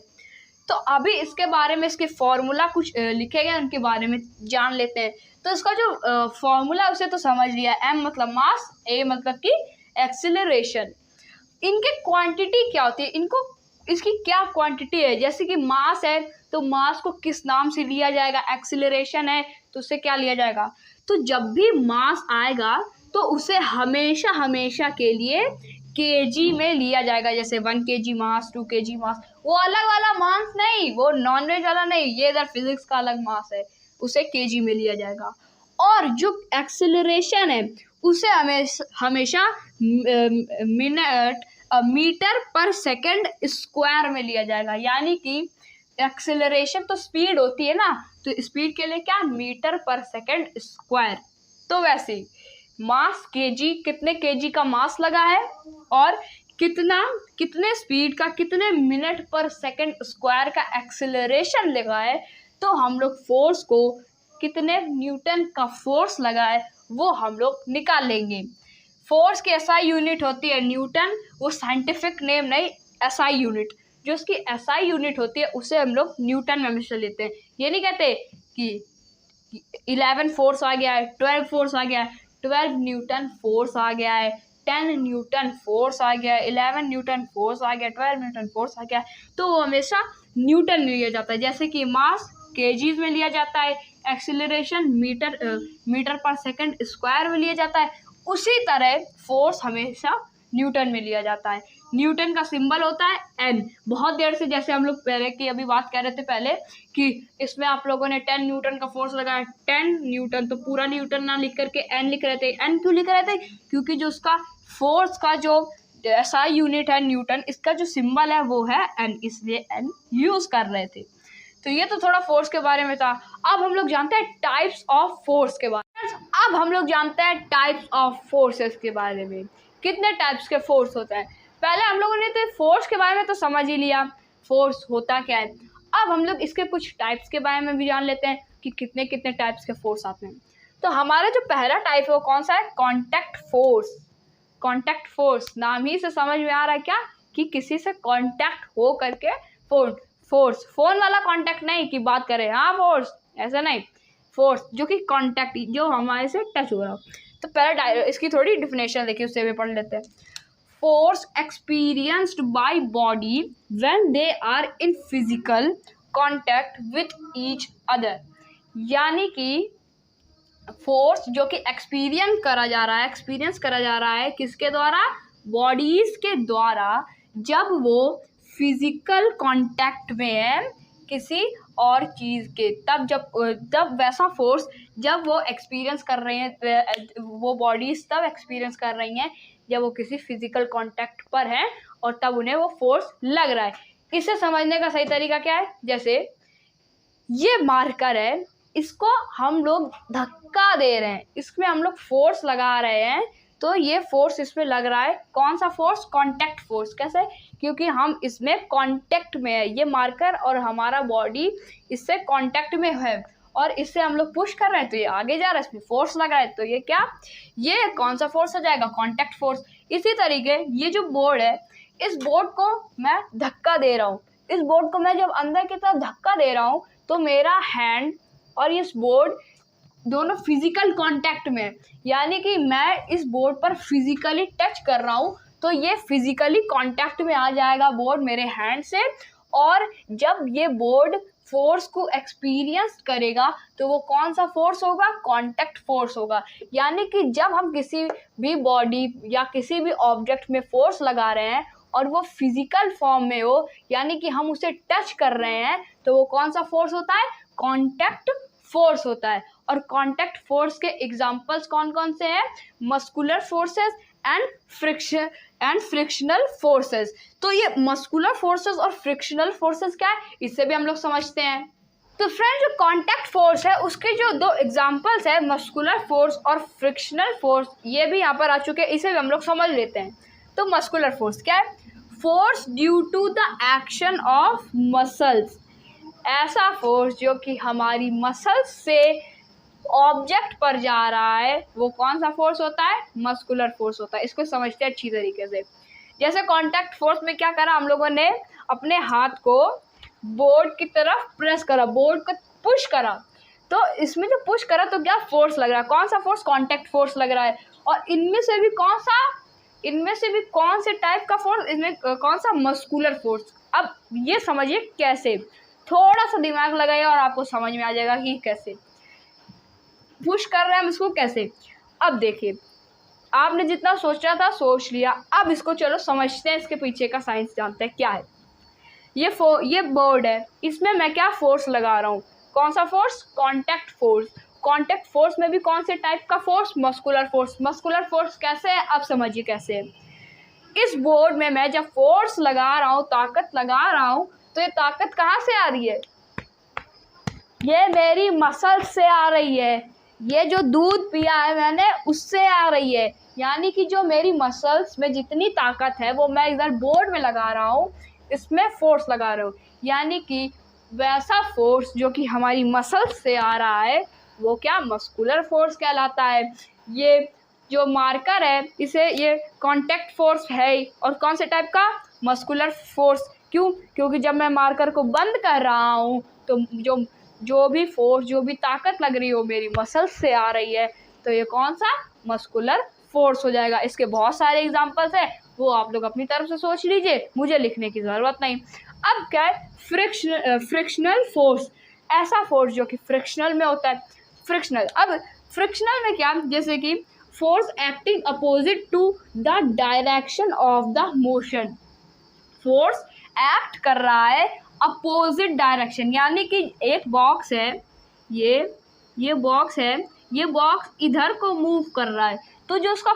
तो अभी इसके बारे में, इसके फॉर्मूला कुछ लिखे गए उनके बारे में जान लेते हैं। तो इसका जो फॉर्मूला उसे तो समझ लिया, M मतलब मास, A मतलब कि एक्सीलरेशन। इनके क्वांटिटी क्या होती है, इनको इसकी क्या क्वांटिटी है, जैसे कि मास है तो मास को किस नाम से लिया जाएगा, एक्सीलरेशन है तो उससे क्या लिया जाएगा। तो जब भी मास आएगा तो उसे हमेशा हमेशा के लिए केजी में लिया जाएगा, जैसे 1 kg मास, 2 kg मास, वो अलग वाला मास नहीं, वो नॉनवेज वाला नहीं, ये इधर फिजिक्स का अलग मास है, उसे केजी में लिया जाएगा। और जो एक्सेलरेशन है उसे हमेशा मीटर पर सेकंड स्क्वायर में लिया जाएगा, यानी कि एक्सेलरेशन तो स्पीड होती है ना, तो स्पीड के लिए क्या, मीटर पर सेकंड स्क्वायर। तो वैसे ही मास केजी, कितने केजी का मास लगा है और कितने स्पीड का, कितने मिनट पर सेकंड स्क्वायर का एक्सेलरेशन लगा है, तो हम लोग फोर्स को, कितने न्यूटन का फोर्स लगा है वो हम लोग निकाल लेंगे। फोर्स की एसआई यूनिट होती है न्यूटन, वो साइंटिफिक नेम नहीं, एसआई यूनिट, जो उसकी एसआई यूनिट होती है उसे हम लोग न्यूटन में हमेशा लेते हैं। ये नहीं कहते कि 11 फोर्स आ गया है, 12 फोर्स आ गया है, 12 न्यूटन फोर्स आ गया है, 10 न्यूटन फोर्स आ गया है, 11 न्यूटन फोर्स आ गया, 12 न्यूटन फोर्स आ गया, तो वो हमेशा न्यूटन में लिया जाता है। जैसे कि मास केजीज में लिया जाता है, एक्सीलरेशन मीटर पर सेकंड स्क्वायर में लिया जाता है, उसी तरह फोर्स हमेशा न्यूटन में लिया जाता है। न्यूटन का सिंबल होता है एन। बहुत देर से, जैसे हम लोग पहले की अभी बात कर रहे थे पहले कि इसमें आप लोगों ने 10 न्यूटन का फोर्स लगाया, 10 न्यूटन, तो पूरा न्यूटन ना लिख करके एन लिख रहे थे। एन क्यों लिख रहे थे, क्योंकि जो उसका फोर्स का जो एसआई यूनिट है न्यूटन, इसका जो सिंबल है वो है एन, इसलिए एन यूज कर रहे थे। तो ये तो थोड़ा फोर्स के बारे में था। अब हम लोग जानते हैं टाइप्स ऑफ फोर्स के बारे में। अब हम लोग जानते हैं टाइप्स ऑफ फोर्सेस के बारे में, कितने टाइप्स के फोर्स होते हैं। पहले हम लोगों ने तो फोर्स के बारे में तो समझ ही लिया, फोर्स होता क्या है। अब हम लोग इसके कुछ टाइप्स के बारे में भी जान लेते हैं कि कितने कितने टाइप्स के फोर्स आते हैं। तो हमारा जो पहला टाइप है वो कौन सा है, कॉन्टैक्ट फोर्स। कॉन्टैक्ट फोर्स, नाम ही से समझ में आ रहा है क्या, कि किसी से कॉन्टैक्ट हो करके फोर्स, फोन वाला कॉन्टैक्ट नहीं कि बात करें, हाँ फोर्स ऐसा नहीं, फोर्स जो कि कॉन्टैक्ट, जो हमारे से टच हो रहा हो। तो पहला इसकी थोड़ी डिफिनेशन देखिए, उससे भी पढ़ लेते हैं। Force experienced by body when they are in physical contact with each other, यानी कि फोर्स जो कि एक्सपीरियंस करा जा रहा है किसके द्वारा, बॉडीज के द्वारा, जब वो फिजिकल कांटेक्ट में है किसी और चीज़ के, तब वैसा फोर्स जब वो एक्सपीरियंस कर रहे हैं, वो बॉडीज तब एक्सपीरियंस कर रही हैं जब वो किसी फिजिकल कांटेक्ट पर हैं और तब उन्हें वो फोर्स लग रहा है। इसे समझने का सही तरीका क्या है? जैसे ये मार्कर है, इसको हम लोग धक्का दे रहे हैं, इसमें हम लोग फोर्स लगा रहे हैं, तो ये फोर्स इसमें लग रहा है। कौन सा फोर्स? Contact force. कैसे? क्योंकि हम इसमें कांटेक्ट में है, ये मार्कर और हमारा बॉडी इससे कांटेक्ट में है और इससे हम लोग पुश कर रहे हैं तो ये आगे जा रहा है, इसमें फोर्स लगा है, तो ये क्या, ये कौन सा फोर्स हो जाएगा? Contact force. इसी तरीके ये जो बोर्ड है, इस बोर्ड को मैं धक्का दे रहा हूँ, इस बोर्ड को मैं जब अंदर की तरफ धक्का दे रहा हूँ तो मेरा हैंड और इस बोर्ड दोनों फिजिकल कांटेक्ट में, यानी कि मैं इस बोर्ड पर फिजिकली टच कर रहा हूँ तो ये फिजिकली कांटेक्ट में आ जाएगा बोर्ड मेरे हैंड से। और जब ये बोर्ड फोर्स को एक्सपीरियंस करेगा तो वो कौन सा फोर्स होगा? कांटेक्ट फोर्स होगा। यानी कि जब हम किसी भी बॉडी या किसी भी ऑब्जेक्ट में फोर्स लगा रहे हैं और वो फिजिकल फॉर्म में हो, यानी कि हम उसे टच कर रहे हैं, तो वो कौन सा फोर्स होता है? कांटेक्ट फोर्स होता है। और कांटेक्ट फोर्स के एग्जांपल्स कौन कौन से हैं? Muscular forces and frictional forces. तो ये मस्कुलर फोर्सेस और फ्रिक्शनल फोर्सेस क्या है, इससे भी हम लोग समझते हैं। तो फ्रेंड्स, जो कांटेक्ट फोर्स है उसके जो दो एग्जांपल्स है, मस्कुलर फोर्स और फ्रिक्शनल फोर्स, ये भी यहाँ पर आ चुके हैं, इसे भी हम लोग समझ लेते हैं। तो मस्कुलर फोर्स क्या है? Force due to the action of muscles. ऐसा फोर्स जो कि हमारी मसल्स से ऑब्जेक्ट पर जा रहा है, वो कौन सा फोर्स होता है? मस्कुलर फोर्स होता है। इसको समझते हैं अच्छी तरीके से। जैसे कांटेक्ट फोर्स में क्या करा, हम लोगों ने अपने हाथ को बोर्ड की तरफ प्रेस करा, बोर्ड को पुश करा, तो इसमें जो पुश करा तो क्या फोर्स लग रहा है? कौन सा फोर्स? कांटेक्ट फोर्स लग रहा है। और इनमें से भी कौन से टाइप का फोर्स? इनमें कौन सा? Muscular force. अब ये समझिए कैसे, थोड़ा सा दिमाग लगाइए और आपको समझ में आ जाएगा कि कैसे पुश कर रहे हैं हम इसको, कैसे। अब देखिए, आपने जितना सोचा था सोच लिया, अब इसको चलो समझते हैं, इसके पीछे का साइंस जानते हैं क्या है। ये बोर्ड है, इसमें मैं क्या फोर्स लगा रहा हूँ? कौन सा force? Contact force. Contact force में भी कौन से टाइप का force? Muscular force. Muscular force कैसे है, अब समझिए कैसे। इस बोर्ड में मैं जब फोर्स लगा रहा हूँ, ताकत लगा रहा हूँ, तो ये ताकत कहाँ से आ रही है? ये मेरी मसल से आ रही है, ये जो दूध पिया है मैंने उससे आ रही है। यानी कि जो मेरी मसल्स में जितनी ताकत है वो मैं इधर बोर्ड में लगा रहा हूँ, इसमें फोर्स लगा रहा हूँ। यानी कि वैसा फोर्स जो कि हमारी मसल्स से आ रहा है वो क्या? मस्कुलर फोर्स कहलाता है। ये जो मार्कर है इसे ये कांटेक्ट फोर्स है, और कौन से टाइप का? Muscular force. क्यों? क्योंकि जब मैं मार्कर को बंद कर रहा हूँ तो जो भी फोर्स, जो भी ताकत लग रही हो मेरी मसल्स से आ रही है, तो ये कौन सा? मस्कुलर फोर्स हो जाएगा। इसके बहुत सारे एग्जांपल्स हैं, वो आप लोग अपनी तरफ से सोच लीजिए, मुझे लिखने की ज़रूरत नहीं। अब क्या है? Frictional force. ऐसा फोर्स जो कि फ्रिक्शनल में होता है। फ्रिक्शनल, अब फ्रिक्शनल में क्या? जैसे कि force acting opposite to the direction of the motion. Force act कर रहा है अपोजिट डायरेक्शन, यानी कि एक बॉक्स है, ये बॉक्स है, ये बॉक्स इधर को मूव कर रहा है, तो जो उसका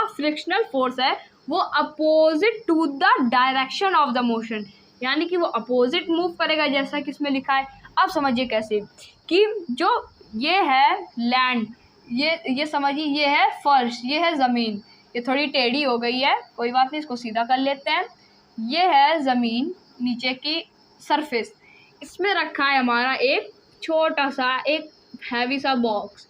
फ्रिक्शनल फोर्स है वो opposite to the direction of the motion, यानी कि वो अपोजिट मूव करेगा, जैसा कि इसमें लिखा है। अब समझिए कैसे, कि जो ये है लैंड, ये समझिए, ये है फर्श, ये है ज़मीन, ये थोड़ी टेढ़ी हो गई है, कोई बात नहीं, इसको सीधा कर लेते हैं। ये है ज़मीन, नीचे की सरफेस, इसमें रखा है हमारा एक छोटा सा, एक हैवी सा बॉक्स।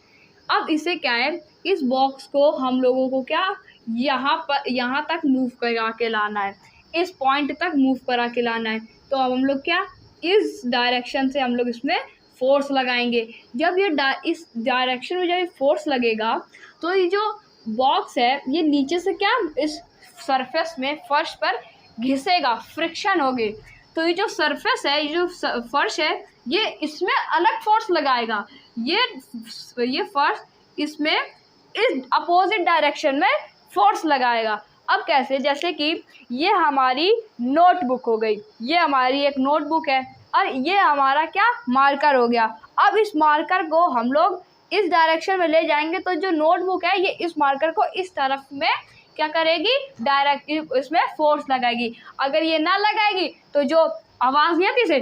अब इसे क्या है, इस बॉक्स को हम लोगों को क्या यहाँ तक मूव करा के लाना है, इस पॉइंट तक मूव करा के लाना है। तो अब हम लोग क्या, इस डायरेक्शन से हम लोग इसमें फोर्स लगाएंगे। जब ये इस डायरेक्शन में जब फोर्स लगेगा तो ये जो बॉक्स है ये नीचे से क्या इस सरफेस में, फर्श पर घिसेगा, फ्रिक्शन होगी। तो ये जो सरफेस है, ये जो फर्श है, ये इसमें अलग फोर्स लगाएगा। ये फर्श इसमें इस अपोजिट डायरेक्शन में फोर्स लगाएगा। अब कैसे, जैसे कि ये हमारी नोटबुक हो गई, ये हमारी एक नोटबुक है और ये हमारा क्या मार्कर हो गया। अब इस मार्कर को हम लोग इस डायरेक्शन में ले जाएंगे तो जो नोटबुक है ये इस मार्कर को इस तरफ में क्या करेगी, डायरेक्ट इसमें फोर्स लगाएगी। अगर ये ना लगाएगी तो जो आवाज़ नहीं आती से,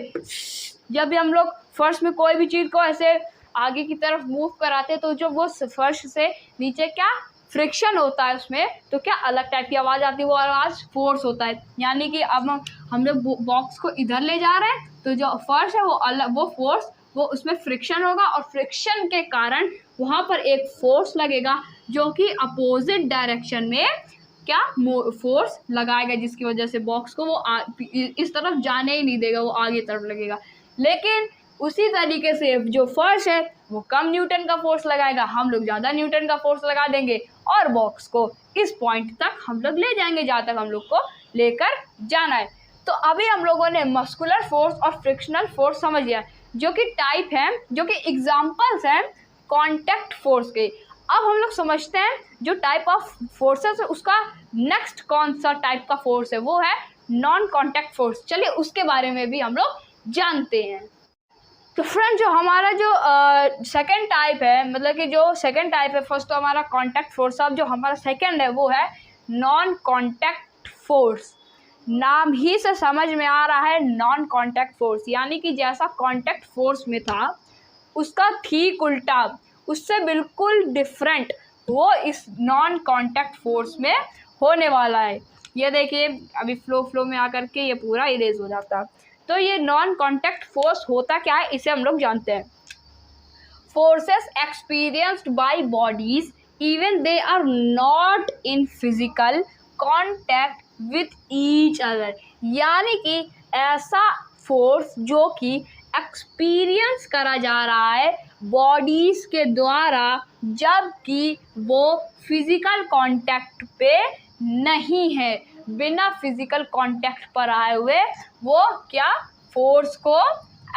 जब भी हम लोग फर्श में कोई भी चीज़ को ऐसे आगे की तरफ मूव कराते तो जो वो फर्श से नीचे क्या फ्रिक्शन होता है उसमें, तो क्या अलग टाइप की आवाज़ आती है, वो आवाज़ फोर्स होता है। यानी कि अब हम लोग बॉक्स को इधर ले जा रहे हैं तो जो फर्श है वो अलग, वो फोर्स, वो उसमें फ्रिक्शन होगा और फ्रिक्शन के कारण वहाँ पर एक फोर्स लगेगा जो कि अपोजिट डायरेक्शन में क्या फोर्स लगाएगा, जिसकी वजह से बॉक्स को वो इस तरफ जाने ही नहीं देगा, वो आगे तरफ लगेगा। लेकिन उसी तरीके से जो फर्श है वो कम न्यूटन का फोर्स लगाएगा, हम लोग ज़्यादा न्यूटन का फोर्स लगा देंगे और बॉक्स को इस पॉइंट तक हम लोग ले जाएंगे जहाँ तक हम लोग को लेकर जाना है। तो अभी हम लोगों ने मस्कुलर फोर्स और फ्रिक्शनल फोर्स समझ लिया, जो कि टाइप हैं, जो कि एग्जाम्पल्स हैं कॉन्टैक्ट फोर्स के। अब हम लोग समझते हैं जो टाइप ऑफ फोर्सेस है उसका नेक्स्ट कौन सा टाइप का फोर्स है, वो है नॉन कॉन्टैक्ट फोर्स। चलिए उसके बारे में भी हम लोग जानते हैं। तो फ्रेंड, जो हमारा जो सेकंड टाइप है, मतलब कि जो सेकंड टाइप है, फर्स्ट तो हमारा कॉन्टैक्ट फोर्स, अब जो हमारा सेकंड है वो है नॉन कॉन्टैक्ट फोर्स। नाम ही से समझ में आ रहा है नॉन कॉन्टैक्ट फोर्स, यानी कि जैसा कॉन्टैक्ट फोर्स में था उसका ठीक उल्टा, उससे बिल्कुल डिफरेंट वो इस नॉन कॉन्टैक्ट फोर्स में होने वाला है। ये देखिए अभी फ्लो में आकर के ये पूरा इरेज हो जाता। तो ये नॉन कॉन्टैक्ट फोर्स होता क्या है, इसे हम लोग जानते हैं। Forces experienced by bodies even they are not in physical contact with each other, यानी कि ऐसा फोर्स जो कि एक्सपीरियंस करा जा रहा है बॉडीज़ के द्वारा, जबकि वो फिज़िकल कांटेक्ट पे नहीं है, बिना फिज़िकल कांटेक्ट पर आए हुए वो क्या फोर्स को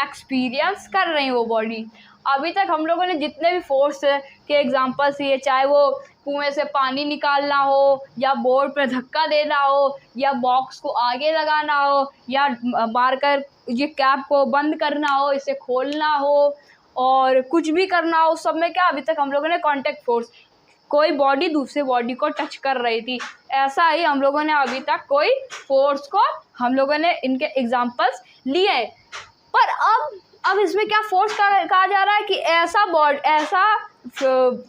एक्सपीरियंस कर रही है वो बॉडी। अभी तक हम लोगों ने जितने भी फोर्स के एग्जांपल्स दिए, चाहे वो कुएं से पानी निकालना हो, या बोर्ड पर धक्का देना हो, या बॉक्स को आगे लगाना हो, या मारकर ये कैप को बंद करना हो, इसे खोलना हो, और कुछ भी करना हो, सब में क्या अभी तक हम लोगों ने कांटेक्ट फोर्स, कोई बॉडी दूसरे बॉडी को टच कर रही थी, ऐसा ही हम लोगों ने अभी तक कोई फोर्स को हम लोगों ने इनके एग्जांपल्स लिए। पर अब इसमें क्या फोर्स कहा जा रहा है कि ऐसा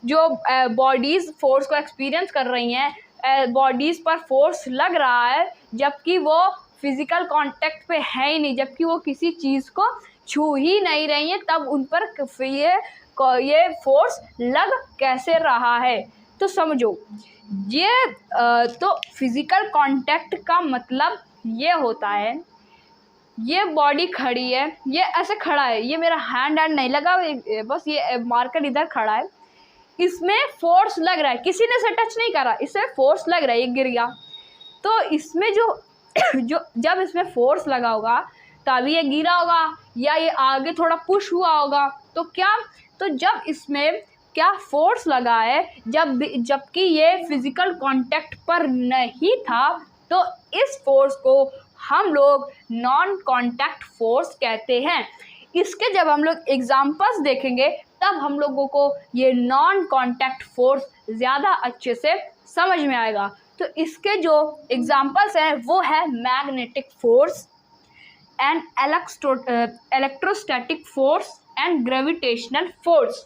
जो बॉडीज़ फोर्स को एक्सपीरियंस कर रही हैं, बॉडीज़ पर फोर्स लग रहा है जबकि वो फिज़िकल कांटेक्ट पे है ही नहीं, जबकि वो किसी चीज़ को छू ही नहीं रही हैं, तब उन पर ये फोर्स लग कैसे रहा है। तो समझो ये तो फिज़िकल कांटेक्ट का मतलब ये होता है, ये बॉडी खड़ी है, ये ऐसे खड़ा है, ये मेरा हैंड नहीं लगा, बस ये मार्कर इधर खड़ा है, इसमें फोर्स लग रहा है, किसी ने इसे टच नहीं करा, इससे फोर्स लग रहा है, ये गिर गया। तो इसमें जो जब इसमें फोर्स लगा होगा तभी ये गिरा होगा, या ये आगे थोड़ा पुश हुआ होगा, तो क्या, तो जब इसमें क्या फोर्स लगा है, जबकि ये फिज़िकल कांटेक्ट पर नहीं था, तो इस फोर्स को हम लोग नॉन कांटेक्ट फोर्स कहते हैं। इसके जब हम लोग एग्जांपल्स देखेंगे तब हम लोगों को ये नॉन कांटेक्ट फोर्स ज़्यादा अच्छे से समझ में आएगा। तो इसके जो एग्जांपल्स हैं वो है magnetic force and electrostatic force and gravitational force.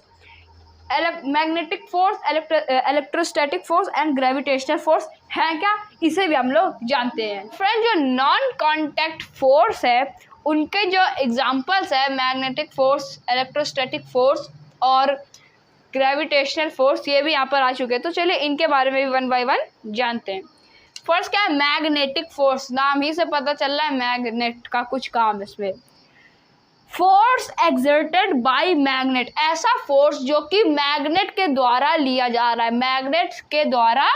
Magnetic force, electrostatic force and gravitational force है क्या, इसे भी हम लोग जानते हैं। फ्रेंड, जो नॉन कांटेक्ट फोर्स है उनके जो एग्जांपल्स है मैग्नेटिक फोर्स, इलेक्ट्रोस्टैटिक फोर्स और ग्रेविटेशनल फोर्स, ये भी यहाँ पर आ चुके हैं। तो चलिए इनके बारे में भी वन बाय वन जानते हैं। फर्स्ट क्या है, मैग्नेटिक फोर्स, नाम ही से पता चल रहा है मैग्नेट का कुछ काम इसमें। फोर्स एक्सर्टेड बाय मैग्नेट, ऐसा फोर्स जो कि मैग्नेट के द्वारा लिया जा रहा है, मैग्नेट के द्वारा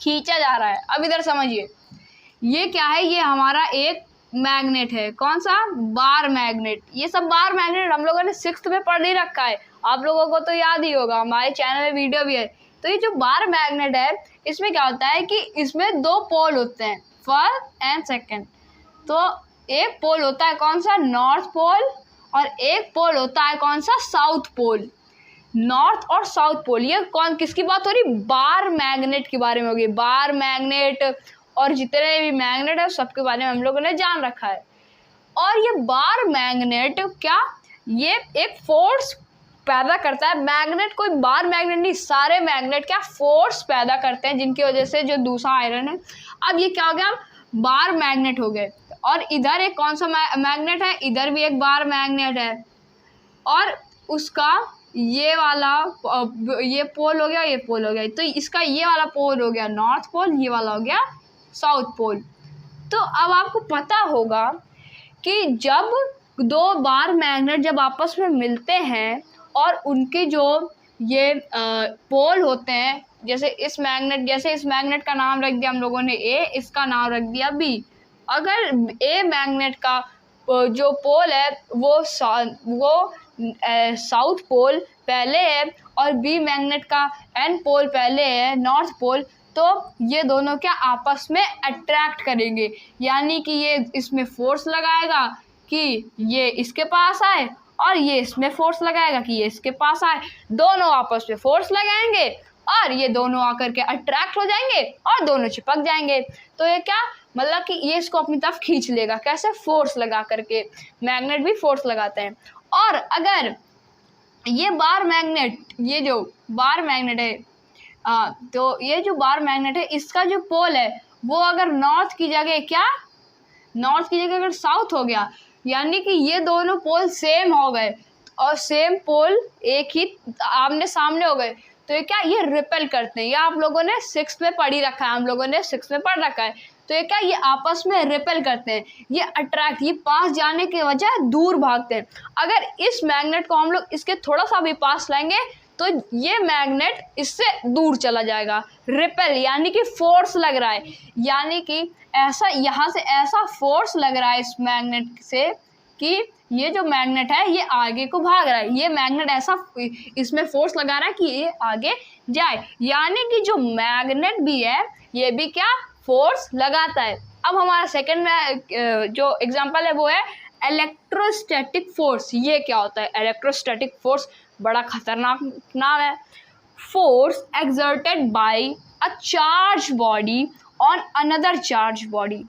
खींचा जा रहा है। अब इधर समझिए, ये क्या है, ये हमारा एक मैग्नेट है, कौन सा, बार मैग्नेट। ये सब बार मैग्नेट हम लोगों ने 6th में पढ़ ही रखा है, आप लोगों को तो याद ही होगा, हमारे चैनल में वीडियो भी है। तो ये जो बार मैग्नेट है इसमें क्या होता है कि इसमें दो पोल होते हैं, फर्स्ट एंड सेकंड। तो एक पोल होता है कौन सा, नॉर्थ पोल, और एक पोल होता है कौन सा, साउथ पोल। नॉर्थ और साउथ पोल, ये कौन किसकी बात हो रही, बार मैग्नेट के बारे में होगी। बार मैग्नेट और जितने भी मैग्नेट है सबके बारे में हम लोगों ने जान रखा है। और ये बार मैग्नेट क्या, ये एक फोर्स पैदा करता है। मैग्नेट कोई बार मैग्नेट नहीं, सारे मैग्नेट क्या फोर्स पैदा करते हैं, जिनकी वजह से जो दूसरा आयरन है, अब ये क्या हो गया, बार मैग्नेट हो गए। और इधर एक कौन सा मैग्नेट है, इधर भी एक बार मैग्नेट है, और उसका ये वाला ये पोल हो गया, ये पोल हो गया। तो इसका ये वाला पोल हो गया नॉर्थ पोल, ये वाला हो गया साउथ पोल। तो अब आपको पता होगा कि जब दो बार मैग्नेट जब आपस में मिलते हैं और उनके जो ये पोल होते हैं, जैसे इस मैग्नेट का नाम रख दिया हम लोगों ने ए, इसका नाम रख दिया बी। अगर ए मैग्नेट का जो पोल है वो साउथ पोल पहले है और बी मैग्नेट का एन पोल पहले है, नॉर्थ पोल, तो ये दोनों क्या आपस में अट्रैक्ट करेंगे, यानी कि ये इसमें फोर्स लगाएगा कि ये इसके पास आए, और ये इसमें फोर्स लगाएगा कि ये इसके पास आए। दोनों आपस में फोर्स लगाएंगे और ये दोनों आकर के अट्रैक्ट हो जाएंगे और दोनों चिपक जाएंगे। तो ये क्या मतलब कि ये इसको अपनी तरफ खींच लेगा, कैसे, फोर्स लगा करके। मैग्नेट भी फोर्स लगाते हैं। और अगर ये बार मैग्नेट, ये जो बार मैग्नेट है, तो ये जो बार मैग्नेट है इसका जो पोल है वो अगर नॉर्थ की जगह अगर साउथ हो गया, यानी कि ये दोनों पोल सेम हो गए और सेम पोल एक ही आमने सामने हो गए, तो ये क्या, ये रिपेल करते हैं। ये आप लोगों ने 6th में पढ़ी रखा है, हम लोगों ने 6th में पढ़ रखा है। तो ये क्या, ये आपस में रिपेल करते हैं, ये अट्रैक्ट, ये पास जाने के वजह दूर भागते हैं। अगर इस मैग्नेट को हम लोग इसके थोड़ा सा भी पास लाएंगे तो ये मैग्नेट इससे दूर चला जाएगा। रिपेल यानी कि फोर्स लग रहा है, यानी कि ऐसा यहाँ से ऐसा फोर्स लग रहा है इस मैग्नेट से कि ये जो मैग्नेट है ये आगे को भाग रहा है। ये मैग्नेट ऐसा इसमें फोर्स लगा रहा है कि ये आगे जाए, यानी कि जो मैग्नेट भी है ये भी क्या, फोर्स लगाता है। अब हमारा सेकंड में जो एग्जांपल है वो है इलेक्ट्रोस्टैटिक फोर्स। ये क्या होता है इलेक्ट्रोस्टैटिक फोर्स, बड़ा खतरनाक नाम है। Force exerted by a charge body on another charge body,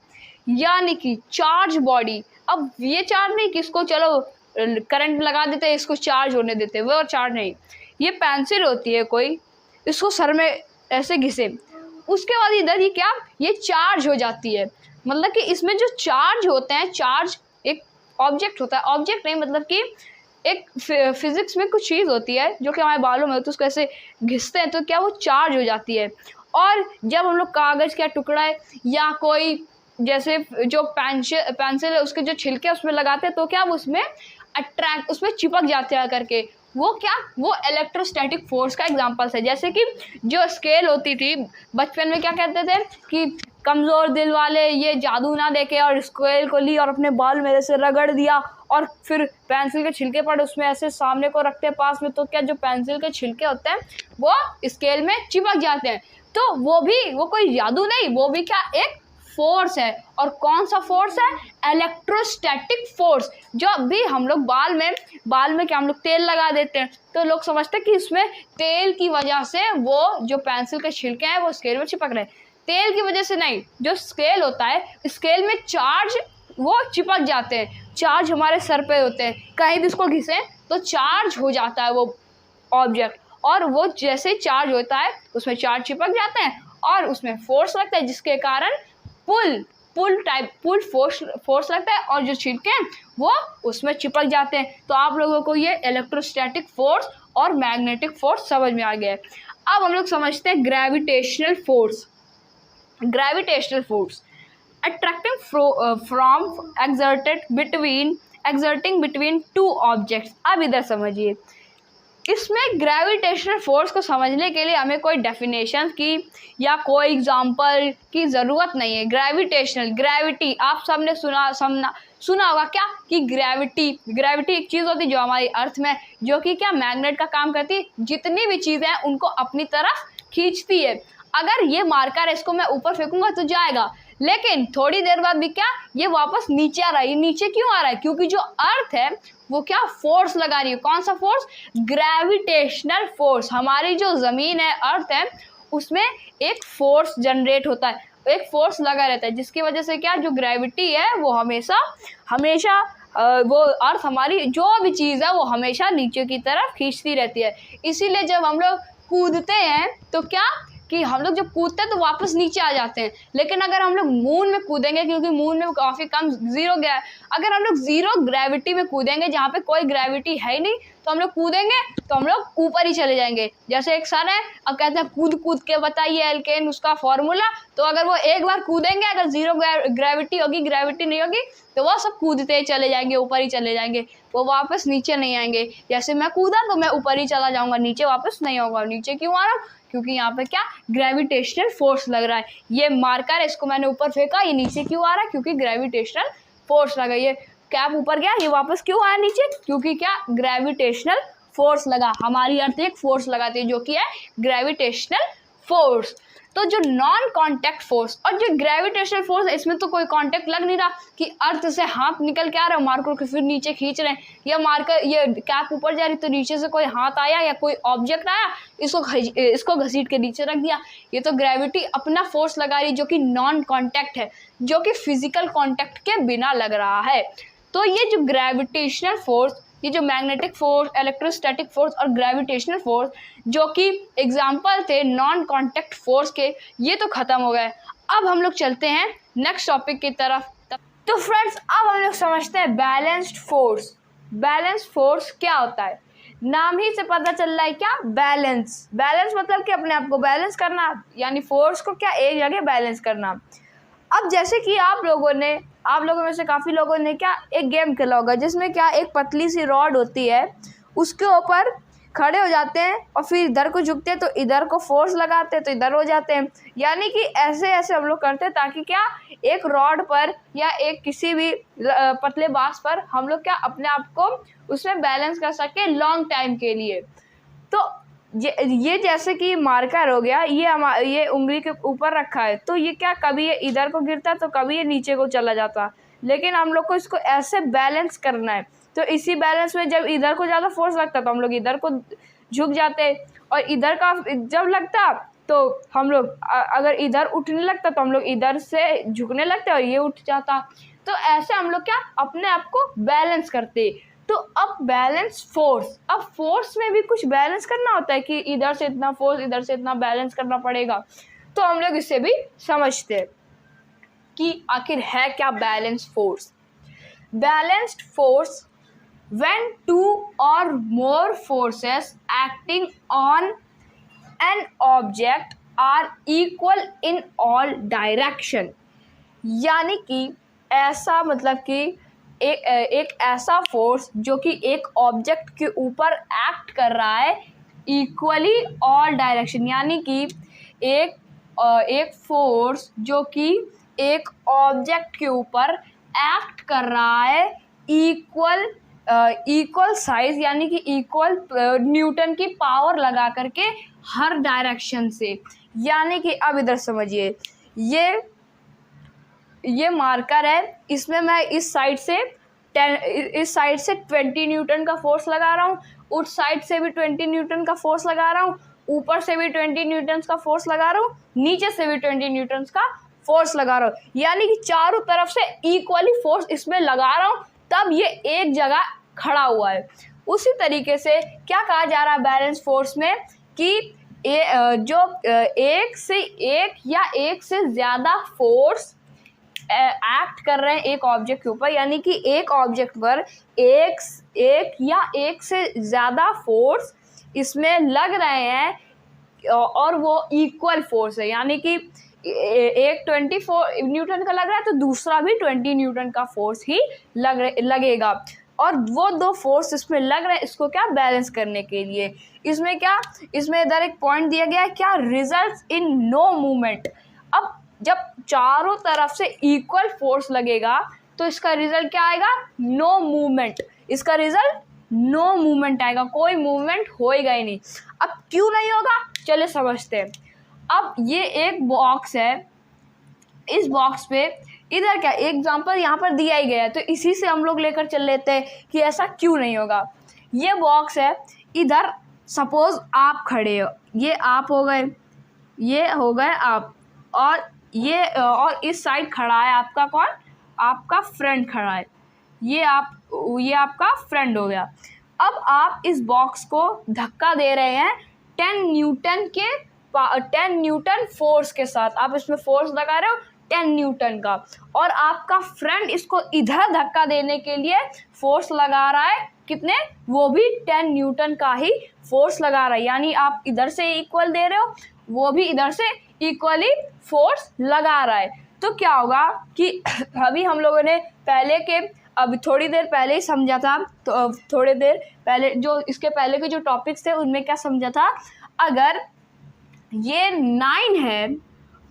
यानी कि चार्ज बॉडी, अब ये चार्ज नहीं किसको चलो करंट लगा देते हैं इसको चार्ज होने देते हैं, वो चार्ज नहीं। ये पेंसिल होती है कोई, इसको सर में ऐसे घिसे, उसके बाद इधर ये क्या, ये चार्ज हो जाती है। मतलब कि इसमें जो चार्ज होते हैं, चार्ज एक ऑब्जेक्ट होता है, ऑब्जेक्ट नहीं मतलब कि एक फिजिक्स में कुछ चीज़ होती है जो कि हमारे बालों में होती है, उसको ऐसे घिसते हैं तो क्या वो चार्ज हो जाती है। और जब हम लोग कागज़ का टुकड़ा है या कोई जैसे जो पेंसिल है उसके जो छिलके उसमें लगाते हैं तो क्या वो उसमें अट्रैक्ट, उसमें चिपक जाते हैं करके, वो क्या, वो इलेक्ट्रोस्टैटिक फोर्स का एग्जांपल्स है। जैसे कि जो स्केल होती थी बचपन में, क्या कहते थे कि कमज़ोर दिल वाले ये जादू ना देखे, और स्केल को ली और अपने बाल में ऐसे रगड़ दिया और फिर पेंसिल के छिलके पर उसमें ऐसे सामने को रखते हैं पास में, तो क्या जो पेंसिल के छिलके होते हैं वो स्केल में चिपक जाते हैं। तो वो कोई जादू नहीं, वो भी क्या एक फोर्स है। और कौन सा फोर्स है, इलेक्ट्रोस्टैटिक फोर्स। जब भी हम लोग बाल में क्या हम लोग तेल लगा देते हैं तो लोग समझते हैं कि इसमें तेल की वजह से वो जो पेंसिल के छिलके हैं वो स्केल में चिपक रहे हैं, तेल की वजह से नहीं। जो स्केल होता है, स्केल में चार्ज वो चिपक जाते हैं, चार्ज हमारे सर पे होते हैं, कहीं भी उसको घिसे तो चार्ज हो जाता है वो ऑब्जेक्ट, और वो जैसे चार्ज होता है उसमें चार्ज चिपक जाते हैं और उसमें फोर्स लगता है, जिसके कारण पुल फोर्स लगता है और जो छिलके हैं वो उसमें चिपक जाते हैं। तो आप लोगों को ये इलेक्ट्रोस्टैटिक फोर्स और मैग्नेटिक फोर्स समझ में आ गया है। अब हम लोग समझते हैं gravitational force. Gravitational force attracting from exerting between two objects। अब इधर समझिए, इसमें ग्रेविटेशनल फोर्स को समझने के लिए हमें कोई डेफिनेशन की या कोई एग्जांपल की ज़रूरत नहीं है। ग्रेविटी आप सबने सुना होगा क्या कि ग्रेविटी एक चीज़ होती है जो हमारी अर्थ में, जो कि क्या मैग्नेट का काम करती है, जितनी भी चीज़ें हैं उनको अपनी तरफ खींचती है। अगर ये मार्कर है, इसको मैं ऊपर फेंकूंगा तो जाएगा, लेकिन थोड़ी देर बाद भी क्या ये वापस नीचे आ रहा है। ये नीचे क्यों आ रहा है? क्योंकि जो अर्थ है वो क्या फोर्स लगा रही है। कौन सा फोर्स? Gravitational force. हमारी जो ज़मीन है, अर्थ है, उसमें एक फोर्स जनरेट होता है, एक फोर्स लगा रहता है, जिसकी वजह से क्या जो ग्रेविटी है वो हमेशा वो अर्थ, हमारी जो भी चीज़ है वो हमेशा नीचे की तरफ खींचती रहती है। इसीलिए जब हम लोग कूदते हैं तो क्या कि हम लोग जब कूदते हैं तो वापस नीचे आ जाते हैं। लेकिन अगर हम लोग मून में कूदेंगे, क्योंकि मून में काफ़ी कम अगर हम लोग ज़ीरो ग्रेविटी में कूदेंगे, जहाँ पे कोई ग्रेविटी है ही नहीं, तो हम लोग कूदेंगे तो हम लोग ऊपर ही चले जाएंगे। जैसे एक सर है, अब कहते हैं कूद कूद के बताइए एल्केन उसका फॉर्मूला, तो अगर वो एक बार कूदेंगे, अगर ज़ीरो ग्रेविटी होगी, ग्रेविटी नहीं होगी, तो वो सब कूदते ही चले जाएंगे, ऊपर ही चले जाएंगे, वो वापस नीचे नहीं आएंगे। जैसे मैं कूदा तो मैं ऊपर ही चला जाऊँगा, नीचे वापस नहीं होगा। नीचे क्यों आ रहा हूँ? क्योंकि यहाँ पे क्या ग्रेविटेशनल फोर्स लग रहा है। ये मार्कर है, इसको मैंने ऊपर फेंका, ये नीचे क्यों आ रहा है? क्योंकि ग्रेविटेशनल फोर्स लगा। ये कैप ऊपर गया, ये वापस क्यों आया नीचे? क्योंकि क्या ग्रेविटेशनल फोर्स लगा। हमारी अर्थ एक फोर्स लगाती है जो कि है ग्रेविटेशनल फोर्स। तो जो नॉन कांटेक्ट फोर्स और जो ग्रेविटेशनल फोर्स है, इसमें तो कोई कांटेक्ट लग नहीं रहा कि अर्थ से हाथ निकल के आ रहा है, मार्कर को फिर नीचे खींच रहे हैं, या मार्कर ये कैप ऊपर जा रही तो नीचे से कोई हाथ आया या कोई ऑब्जेक्ट आया, इसको घसीट के नीचे रख दिया। ये तो ग्रेविटी अपना फोर्स लगा रही, जो कि नॉन कांटेक्ट है, जो कि फिजिकल कांटेक्ट के बिना लग रहा है। तो ये जो ग्रेविटेशनल फोर्स, ये जो मैग्नेटिक फोर्स, इलेक्ट्रोस्टैटिक फोर्स और ग्रेविटेशनल फोर्स, जो कि एग्जाम्पल थे नॉन कांटेक्ट फोर्स के, ये तो ख़त्म हो गए। अब हम लोग चलते हैं नेक्स्ट टॉपिक की तरफ। तो फ्रेंड्स, अब हम लोग समझते हैं बैलेंस्ड फोर्स। बैलेंस्ड फोर्स क्या होता है? नाम ही से पता चल रहा है क्या, बैलेंस। बैलेंस मतलब कि अपने आप को बैलेंस करना, यानी फोर्स को क्या एक जगह बैलेंस करना। अब जैसे कि आप लोगों में से काफ़ी लोगों ने क्या एक गेम खेला होगा, जिसमें क्या एक पतली सी रॉड होती है, उसके ऊपर खड़े हो जाते हैं और फिर इधर को झुकते हैं तो इधर को फोर्स लगाते हैं तो इधर हो जाते हैं। यानी कि ऐसे ऐसे हम लोग करते हैं ताकि क्या एक रॉड पर या एक किसी भी पतले बांस पर हम लोग क्या अपने आप को उसमें बैलेंस कर सके लॉन्ग टाइम के लिए। तो ये जैसे कि मार्कर हो गया, ये उंगली के ऊपर रखा है, तो ये क्या कभी ये इधर को गिरता तो कभी ये नीचे को चला जाता, लेकिन हम लोग को इसको ऐसे बैलेंस करना है। तो इसी बैलेंस में जब इधर को ज़्यादा फोर्स लगता तो हम लोग इधर को झुक जाते, और इधर का जब लगता तो हम लोग अगर इधर उठने लगता तो हम लोग इधर से झुकने लगते और ये उठ जाता। तो ऐसे हम लोग क्या अपने आप को बैलेंस करते। तो अब बैलेंस फोर्स, अब फोर्स में भी कुछ बैलेंस करना होता है कि इधर से इतना फोर्स, इधर से इतना बैलेंस करना पड़ेगा। तो हम लोग इससे भी समझते हैं कि आखिर है क्या balance force. Balanced force when two or more forces acting on an object are equal in all direction। यानी कि ऐसा मतलब कि एक ऐसा फोर्स जो कि एक ऑब्जेक्ट के ऊपर एक्ट कर रहा है इक्वली ऑल डायरेक्शन। यानी कि एक फोर्स जो कि एक ऑब्जेक्ट के ऊपर एक्ट कर रहा है इक्वल साइज, यानी कि इक्वल न्यूटन की पावर लगा करके हर डायरेक्शन से। यानी कि अब इधर समझिए, ये मार्कर है, इसमें मैं इस साइड से 20 न्यूटन का फोर्स लगा रहा हूँ, उस साइड से भी 20 न्यूटन का फोर्स लगा रहा हूँ, ऊपर से भी 20 न्यूटन का फोर्स लगा रहा हूँ, नीचे से भी 20 न्यूटन का फोर्स लगा रहा हूँ। यानी कि चारों तरफ से इक्वली फोर्स इसमें लगा रहा हूँ, तब ये एक जगह खड़ा हुआ है। उसी तरीके से क्या कहा जा रहा है बैलेंस फोर्स में कि जो एक से एक या एक से ज़्यादा फोर्स एक्ट कर रहे हैं एक ऑब्जेक्ट के ऊपर, यानी कि एक ऑब्जेक्ट पर एक या एक से ज़्यादा फोर्स इसमें लग रहे हैं और वो इक्वल फोर्स है। यानी कि एक 24 न्यूटन का लग रहा है तो दूसरा भी 20 न्यूटन का फोर्स ही लगेगा, और वो दो फोर्स इसमें लग रहे हैं इसको क्या बैलेंस करने के लिए। इसमें इधर एक पॉइंट दिया गया है क्या, रिजल्ट्स इन नो मूवमेंट। अब जब चारों तरफ से इक्वल फोर्स लगेगा तो इसका रिजल्ट क्या आएगा, नो मूवमेंट। इसका रिजल्ट नो मूवमेंट आएगा, कोई मूवमेंट होएगा ही नहीं। अब क्यों नहीं होगा, चलिए समझते हैं। अब ये एक बॉक्स है, इस बॉक्स पे इधर क्या एग्जाम्पल यहाँ पर दिया ही गया है, तो इसी से हम लोग लेकर चल लेते हैं कि ऐसा क्यों नहीं होगा। ये बॉक्स है, इधर सपोज आप खड़े हो, ये आप हो गए, ये हो गए आप, और ये और इस साइड खड़ा है आपका कौन, आपका फ्रेंड खड़ा है, ये आपका फ्रेंड हो गया। अब आप इस बॉक्स को धक्का दे रहे हैं 10 न्यूटन फोर्स के साथ, आप इसमें फोर्स लगा रहे हो 10 न्यूटन का, और आपका फ्रेंड इसको इधर धक्का देने के लिए फोर्स लगा रहा है कितने, वो भी 10 न्यूटन का ही फोर्स लगा रहा है। यानी आप इधर से इक्वल दे रहे हो, वो भी इधर से इक्वली फोर्स लगा रहा है। तो क्या होगा कि अभी हम लोगों ने अभी थोड़ी देर पहले ही समझा था, तो थोड़ी देर पहले जो इसके पहले के जो टॉपिक्स थे उनमें क्या समझा था, अगर ये 9 है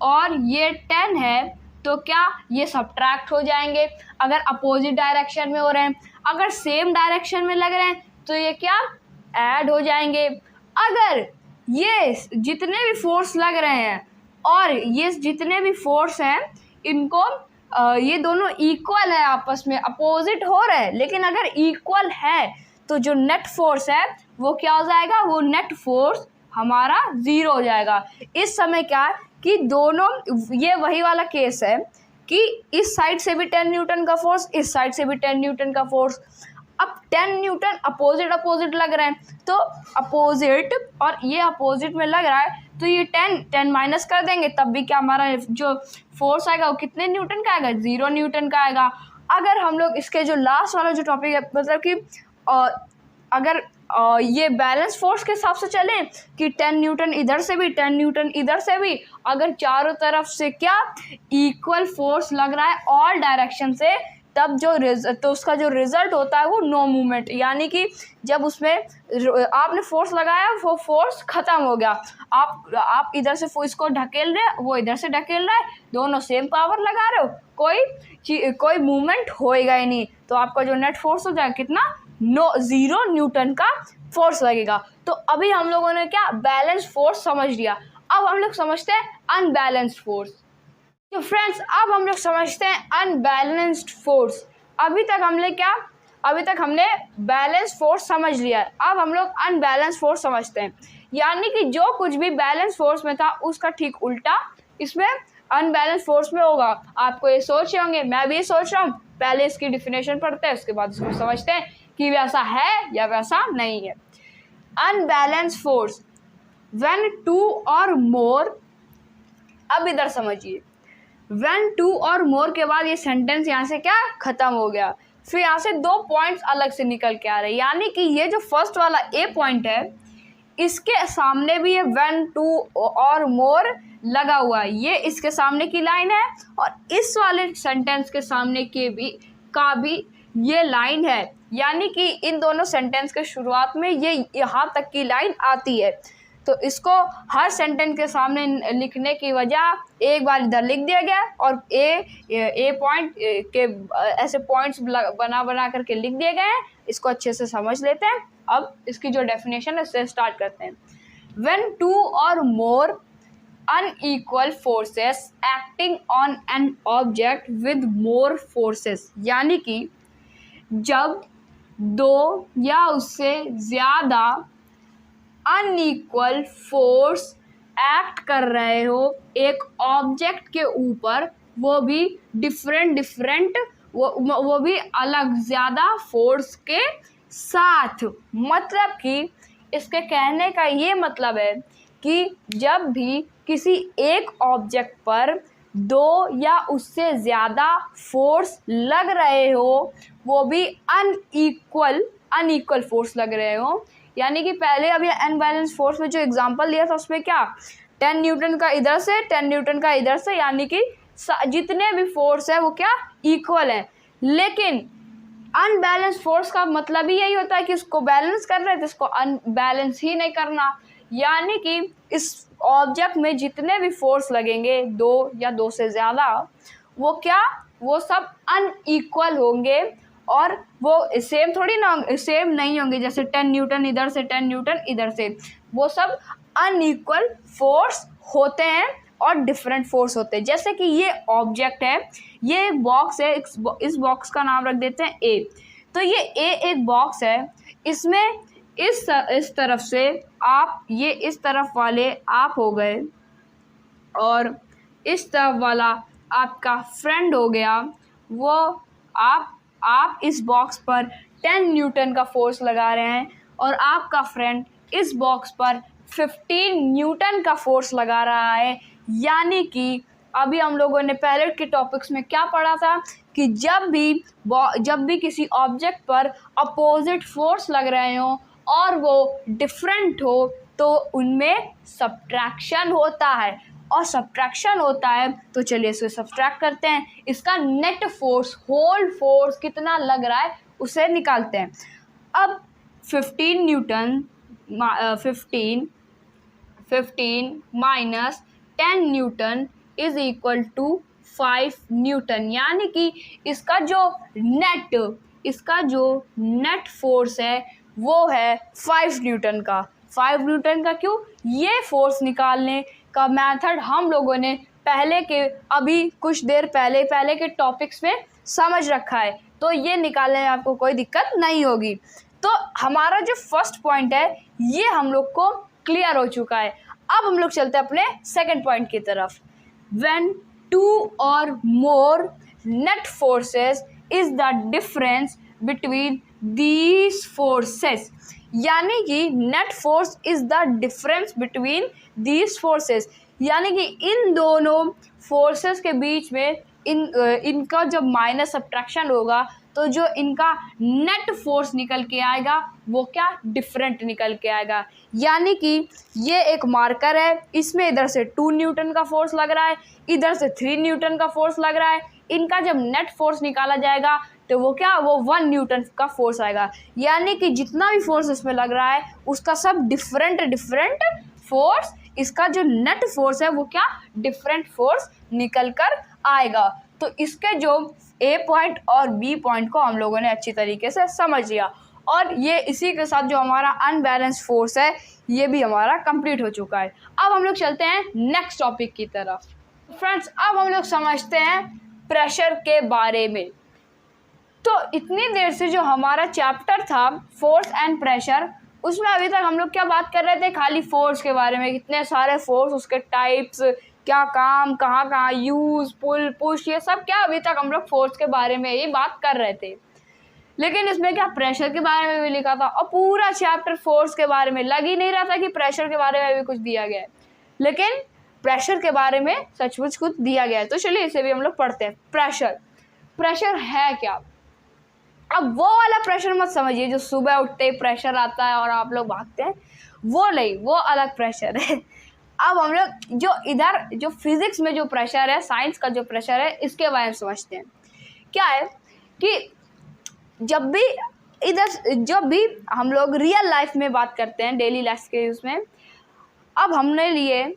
और ये 10 है तो क्या ये सब्ट्रैक्ट हो जाएंगे अगर अपोजिट डायरेक्शन में हो रहे हैं, अगर सेम डायरेक्शन में लग रहे हैं तो ये क्या ऐड हो जाएंगे। अगर ये जितने भी फोर्स लग रहे हैं और ये जितने भी फोर्स हैं इनको ये दोनों इक्वल है, आपस में अपोजिट हो रहे हैं, लेकिन अगर इक्वल है तो जो नेट फोर्स है वो क्या हो जाएगा, वो नेट फोर्स हमारा 0 हो जाएगा। इस समय क्या है कि दोनों, ये वही वाला केस है कि इस साइड से भी 10 न्यूटन का फोर्स, इस साइड से भी 10 न्यूटन का फोर्स। अब 10 न्यूटन अपोजिट लग रहे हैं, तो अपोजिट और ये अपोजिट में लग रहा है, तो ये 10 माइनस कर देंगे तब भी क्या हमारा जो फोर्स आएगा वो कितने न्यूटन का आएगा, 0 न्यूटन का आएगा। अगर हम लोग इसके जो लास्ट वाला जो टॉपिक है, मतलब कि अगर ये बैलेंस फोर्स के हिसाब से चलें कि 10 न्यूटन इधर से भी 10 न्यूटन इधर से भी, अगर चारों तरफ से क्या इक्वल फोर्स लग रहा है ऑल डायरेक्शन से, तब तो उसका जो रिजल्ट होता है वो नो मूवमेंट, यानी कि जब उसमें आपने फोर्स लगाया वो फोर्स खत्म हो गया, आप इधर से इसको ढकेल रहे हो, वो इधर से ढकेल रहा है, दोनों सेम पावर लगा रहे हो, कोई मूवमेंट होएगा ही नहीं, तो आपका जो नेट फोर्स हो जाएगा कितना, 0 न्यूटन का फोर्स लगेगा। तो अभी हम लोगों ने क्या बैलेंस फोर्स समझ लिया, अब हम लोग समझते हैं अनबैलेंस्ड फोर्स। तो फ्रेंड्स अब हम लोग समझते हैं अनबैलेंस्ड फोर्स। अभी तक हमने बैलेंस फोर्स समझ लिया है, अब हम लोग अनबैलेंस फोर्स समझते हैं। यानी कि जो कुछ भी बैलेंस फोर्स में था उसका ठीक उल्टा इसमें अनबैलेंस फोर्स में होगा। आपको ये सोच रहे होंगे, मैं भी सोच रहा हूँ, पहले इसकी डिफिनेशन पढ़ते हैं, उसके बाद इसको समझते हैं कि वैसा है या वैसा नहीं है। अनबैलेंस फोर्स व्हेन 2 और मोर, अब इधर समझिए, व्हेन 2 और मोर के बाद ये सेंटेंस यहाँ से क्या खत्म हो गया, फिर यहाँ से 2 पॉइंट्स अलग से निकल के आ रहे हैं। यानी कि ये जो फर्स्ट वाला ए पॉइंट है इसके सामने भी ये व्हेन 2 और मोर लगा हुआ है, ये इसके सामने की लाइन है, और इस वाले सेंटेंस के सामने का भी ये लाइन है। यानी कि इन दोनों सेंटेंस के शुरुआत में ये यहाँ तक की लाइन आती है, तो इसको हर सेंटेंस के सामने लिखने की वजह एक बार इधर लिख दिया गया और ए पॉइंट के ऐसे पॉइंट्स बना करके लिख दिए गए हैं। इसको अच्छे से समझ लेते हैं। अब इसकी जो डेफिनेशन है उससे स्टार्ट करते हैं। व्हेन 2 और more unequal forces acting on an object with more forces, यानी कि जब 2 या उससे ज़्यादा अनइक्वल फोर्स एक्ट कर रहे हो एक ऑब्जेक्ट के ऊपर, वो भी डिफरेंट वो भी अलग ज़्यादा फोर्स के साथ। मतलब कि इसके कहने का ये मतलब है कि जब भी किसी एक ऑब्जेक्ट पर 2 या उससे ज़्यादा फोर्स लग रहे हो, वो भी अनइक्वल फोर्स लग रहे हो, यानी कि पहले अभी अनबैलेंस फोर्स में जो एग्जांपल दिया था उसमें क्या 10 न्यूटन का इधर से 10 न्यूटन का इधर से, यानी कि जितने भी फोर्स है वो क्या इक्वल है। लेकिन अनबैलेंस फोर्स का मतलब ही यही होता है कि उसको बैलेंस कर रहे थे, इसको अनबैलेंस ही नहीं करना। यानी कि इस ऑब्जेक्ट में जितने भी फोर्स लगेंगे 2 या 2 से ज़्यादा, वो सब अनइक्वल होंगे, और वो सेम नहीं होंगे। जैसे 10 न्यूटन इधर से 10 न्यूटन इधर से, वो सब अनइक्वल फोर्स होते हैं और डिफरेंट फोर्स होते हैं। जैसे कि ये ऑब्जेक्ट है, ये एक बॉक्स है, इस बॉक्स का नाम रख देते हैं ए। तो ये ए एक बॉक्स है, इसमें इस तरफ से आप, ये इस तरफ वाले आप हो गए और इस तरफ वाला आपका फ्रेंड हो गया। वो आप इस बॉक्स पर 10 न्यूटन का फोर्स लगा रहे हैं और आपका फ्रेंड इस बॉक्स पर 15 न्यूटन का फोर्स लगा रहा है। यानी कि अभी हम लोगों ने पहले के टॉपिक्स में क्या पढ़ा था कि जब भी किसी ऑब्जेक्ट पर अपोजिट फोर्स लग रहे हो और वो डिफरेंट हो तो उनमें सब्ट्रैक्शन होता है, और सब्ट्रैक्शन होता है तो चलिए इसे सब्ट्रैक्ट करते हैं। इसका नेट फोर्स, होल फोर्स कितना लग रहा है उसे निकालते हैं। अब 15 newton 15 minus 10 newton is equal to 5 newton. यानी कि इसका जो नेट फोर्स है वो है 5 न्यूटन का। 5 न्यूटन का क्यों? ये फोर्स निकालने का मेथड हम लोगों ने अभी कुछ देर पहले के टॉपिक्स में समझ रखा है, तो ये निकालने में आपको कोई दिक्कत नहीं होगी। तो हमारा जो फर्स्ट पॉइंट है ये हम लोग को क्लियर हो चुका है। अब हम लोग चलते हैं अपने सेकंड पॉइंट की तरफ। When 2 or more net forces is the difference between these forces। यानी कि net force is the difference between these forces, यानी कि इन दोनों फोर्सेस के बीच में इनका जब माइनस सब्ट्रैक्शन होगा तो जो इनका नेट फोर्स निकल के आएगा वो क्या डिफरेंट निकल के आएगा। यानी कि ये एक मार्कर है, इसमें इधर से 2 न्यूटन का फोर्स लग रहा है, इधर से 3 न्यूटन का फोर्स लग रहा है। इनका जब नेट फोर्स निकाला जाएगा तो वो 1 न्यूटन का फोर्स आएगा। यानी कि जितना भी फोर्स इसमें लग रहा है उसका सब डिफरेंट फोर्स, इसका जो नेट फोर्स है वो डिफरेंट फोर्स निकल कर आएगा। तो इसके जो ए पॉइंट और बी पॉइंट को हम लोगों ने अच्छी तरीके से समझ लिया, और ये इसी के साथ जो हमारा अनबैलेंस फोर्स है ये भी हमारा कंप्लीट हो चुका है। अब हम लोग चलते हैं नेक्स्ट टॉपिक की तरफ। फ्रेंड्स, अब हम लोग समझते हैं प्रेशर के बारे में। तो इतनी देर से जो हमारा चैप्टर था फोर्स एंड प्रेशर, उसमें अभी तक हम लोग क्या बात कर रहे थे? खाली फोर्स के बारे में, कितने सारे फोर्स, उसके टाइप्स, क्या काम, कहाँ यूज, पुल, पुश, ये सब अभी तक हम लोग फोर्स के बारे में ही बात कर रहे थे। लेकिन इसमें प्रेशर के बारे में भी लिखा था, और पूरा चैप्टर फोर्स के बारे में। लग ही नहीं रहा था कि प्रेशर के बारे में भी कुछ दिया गया है, लेकिन प्रेशर के बारे में सचमुच कुछ दिया गया है। तो चलिए इसे भी हम लोग पढ़ते हैं। प्रेशर है क्या? अब वो वाला प्रेशर मत समझिए जो सुबह उठते ही प्रेशर आता है और आप लोग भागते हैं, वो नहीं, वो अलग प्रेशर है। अब हम लोग जो फिजिक्स में जो प्रेशर है, साइंस का जो प्रेशर है, इसके बारे में समझते हैं। क्या है कि जब भी हम लोग रियल लाइफ में बात करते हैं, डेली लाइफ के उसमें, अब हमने लिए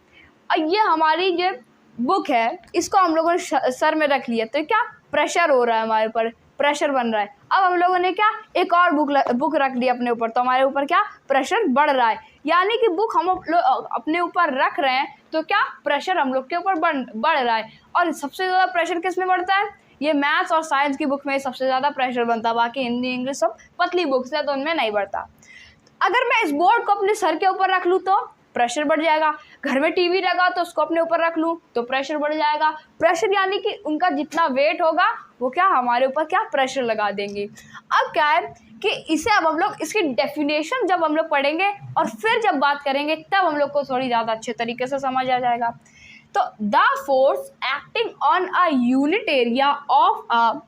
ये हमारी जो बुक है इसको हम लोगों ने सर में रख लिया, तो प्रेशर हो रहा है, हमारे ऊपर प्रेशर बन रहा है। अब हम लोगों ने एक और बुक रख ली अपने ऊपर, तो हमारे ऊपर प्रेशर बढ़ रहा है। यानी कि बुक हम लोग अपने ऊपर रख रहे हैं तो प्रेशर हम लोग के ऊपर बढ़ रहा है। और सबसे ज़्यादा प्रेशर किस में बढ़ता है? ये मैथ्स और साइंस की बुक में सबसे ज़्यादा प्रेशर बनता है। बाकी हिंदी, इंग्लिश सब पतली बुक्स है तो उनमें नहीं बढ़ता। अगर मैं इस बोर्ड को अपने सर के ऊपर रख लूँ तो प्रेशर बढ़ जाएगा। घर में टीवी लगा तो उसको अपने ऊपर रख लूँ तो प्रेशर बढ़ जाएगा। प्रेशर यानी कि उनका जितना वेट होगा वो हमारे ऊपर प्रेशर लगा देंगे। अब क्या है कि इसे अब हम लोग इसकी डेफिनेशन जब हम लोग पढ़ेंगे और फिर जब बात करेंगे तब हम लोग को थोड़ी ज़्यादा अच्छे तरीके से समझ आ जाएगा। तो the force acting on a unit area of a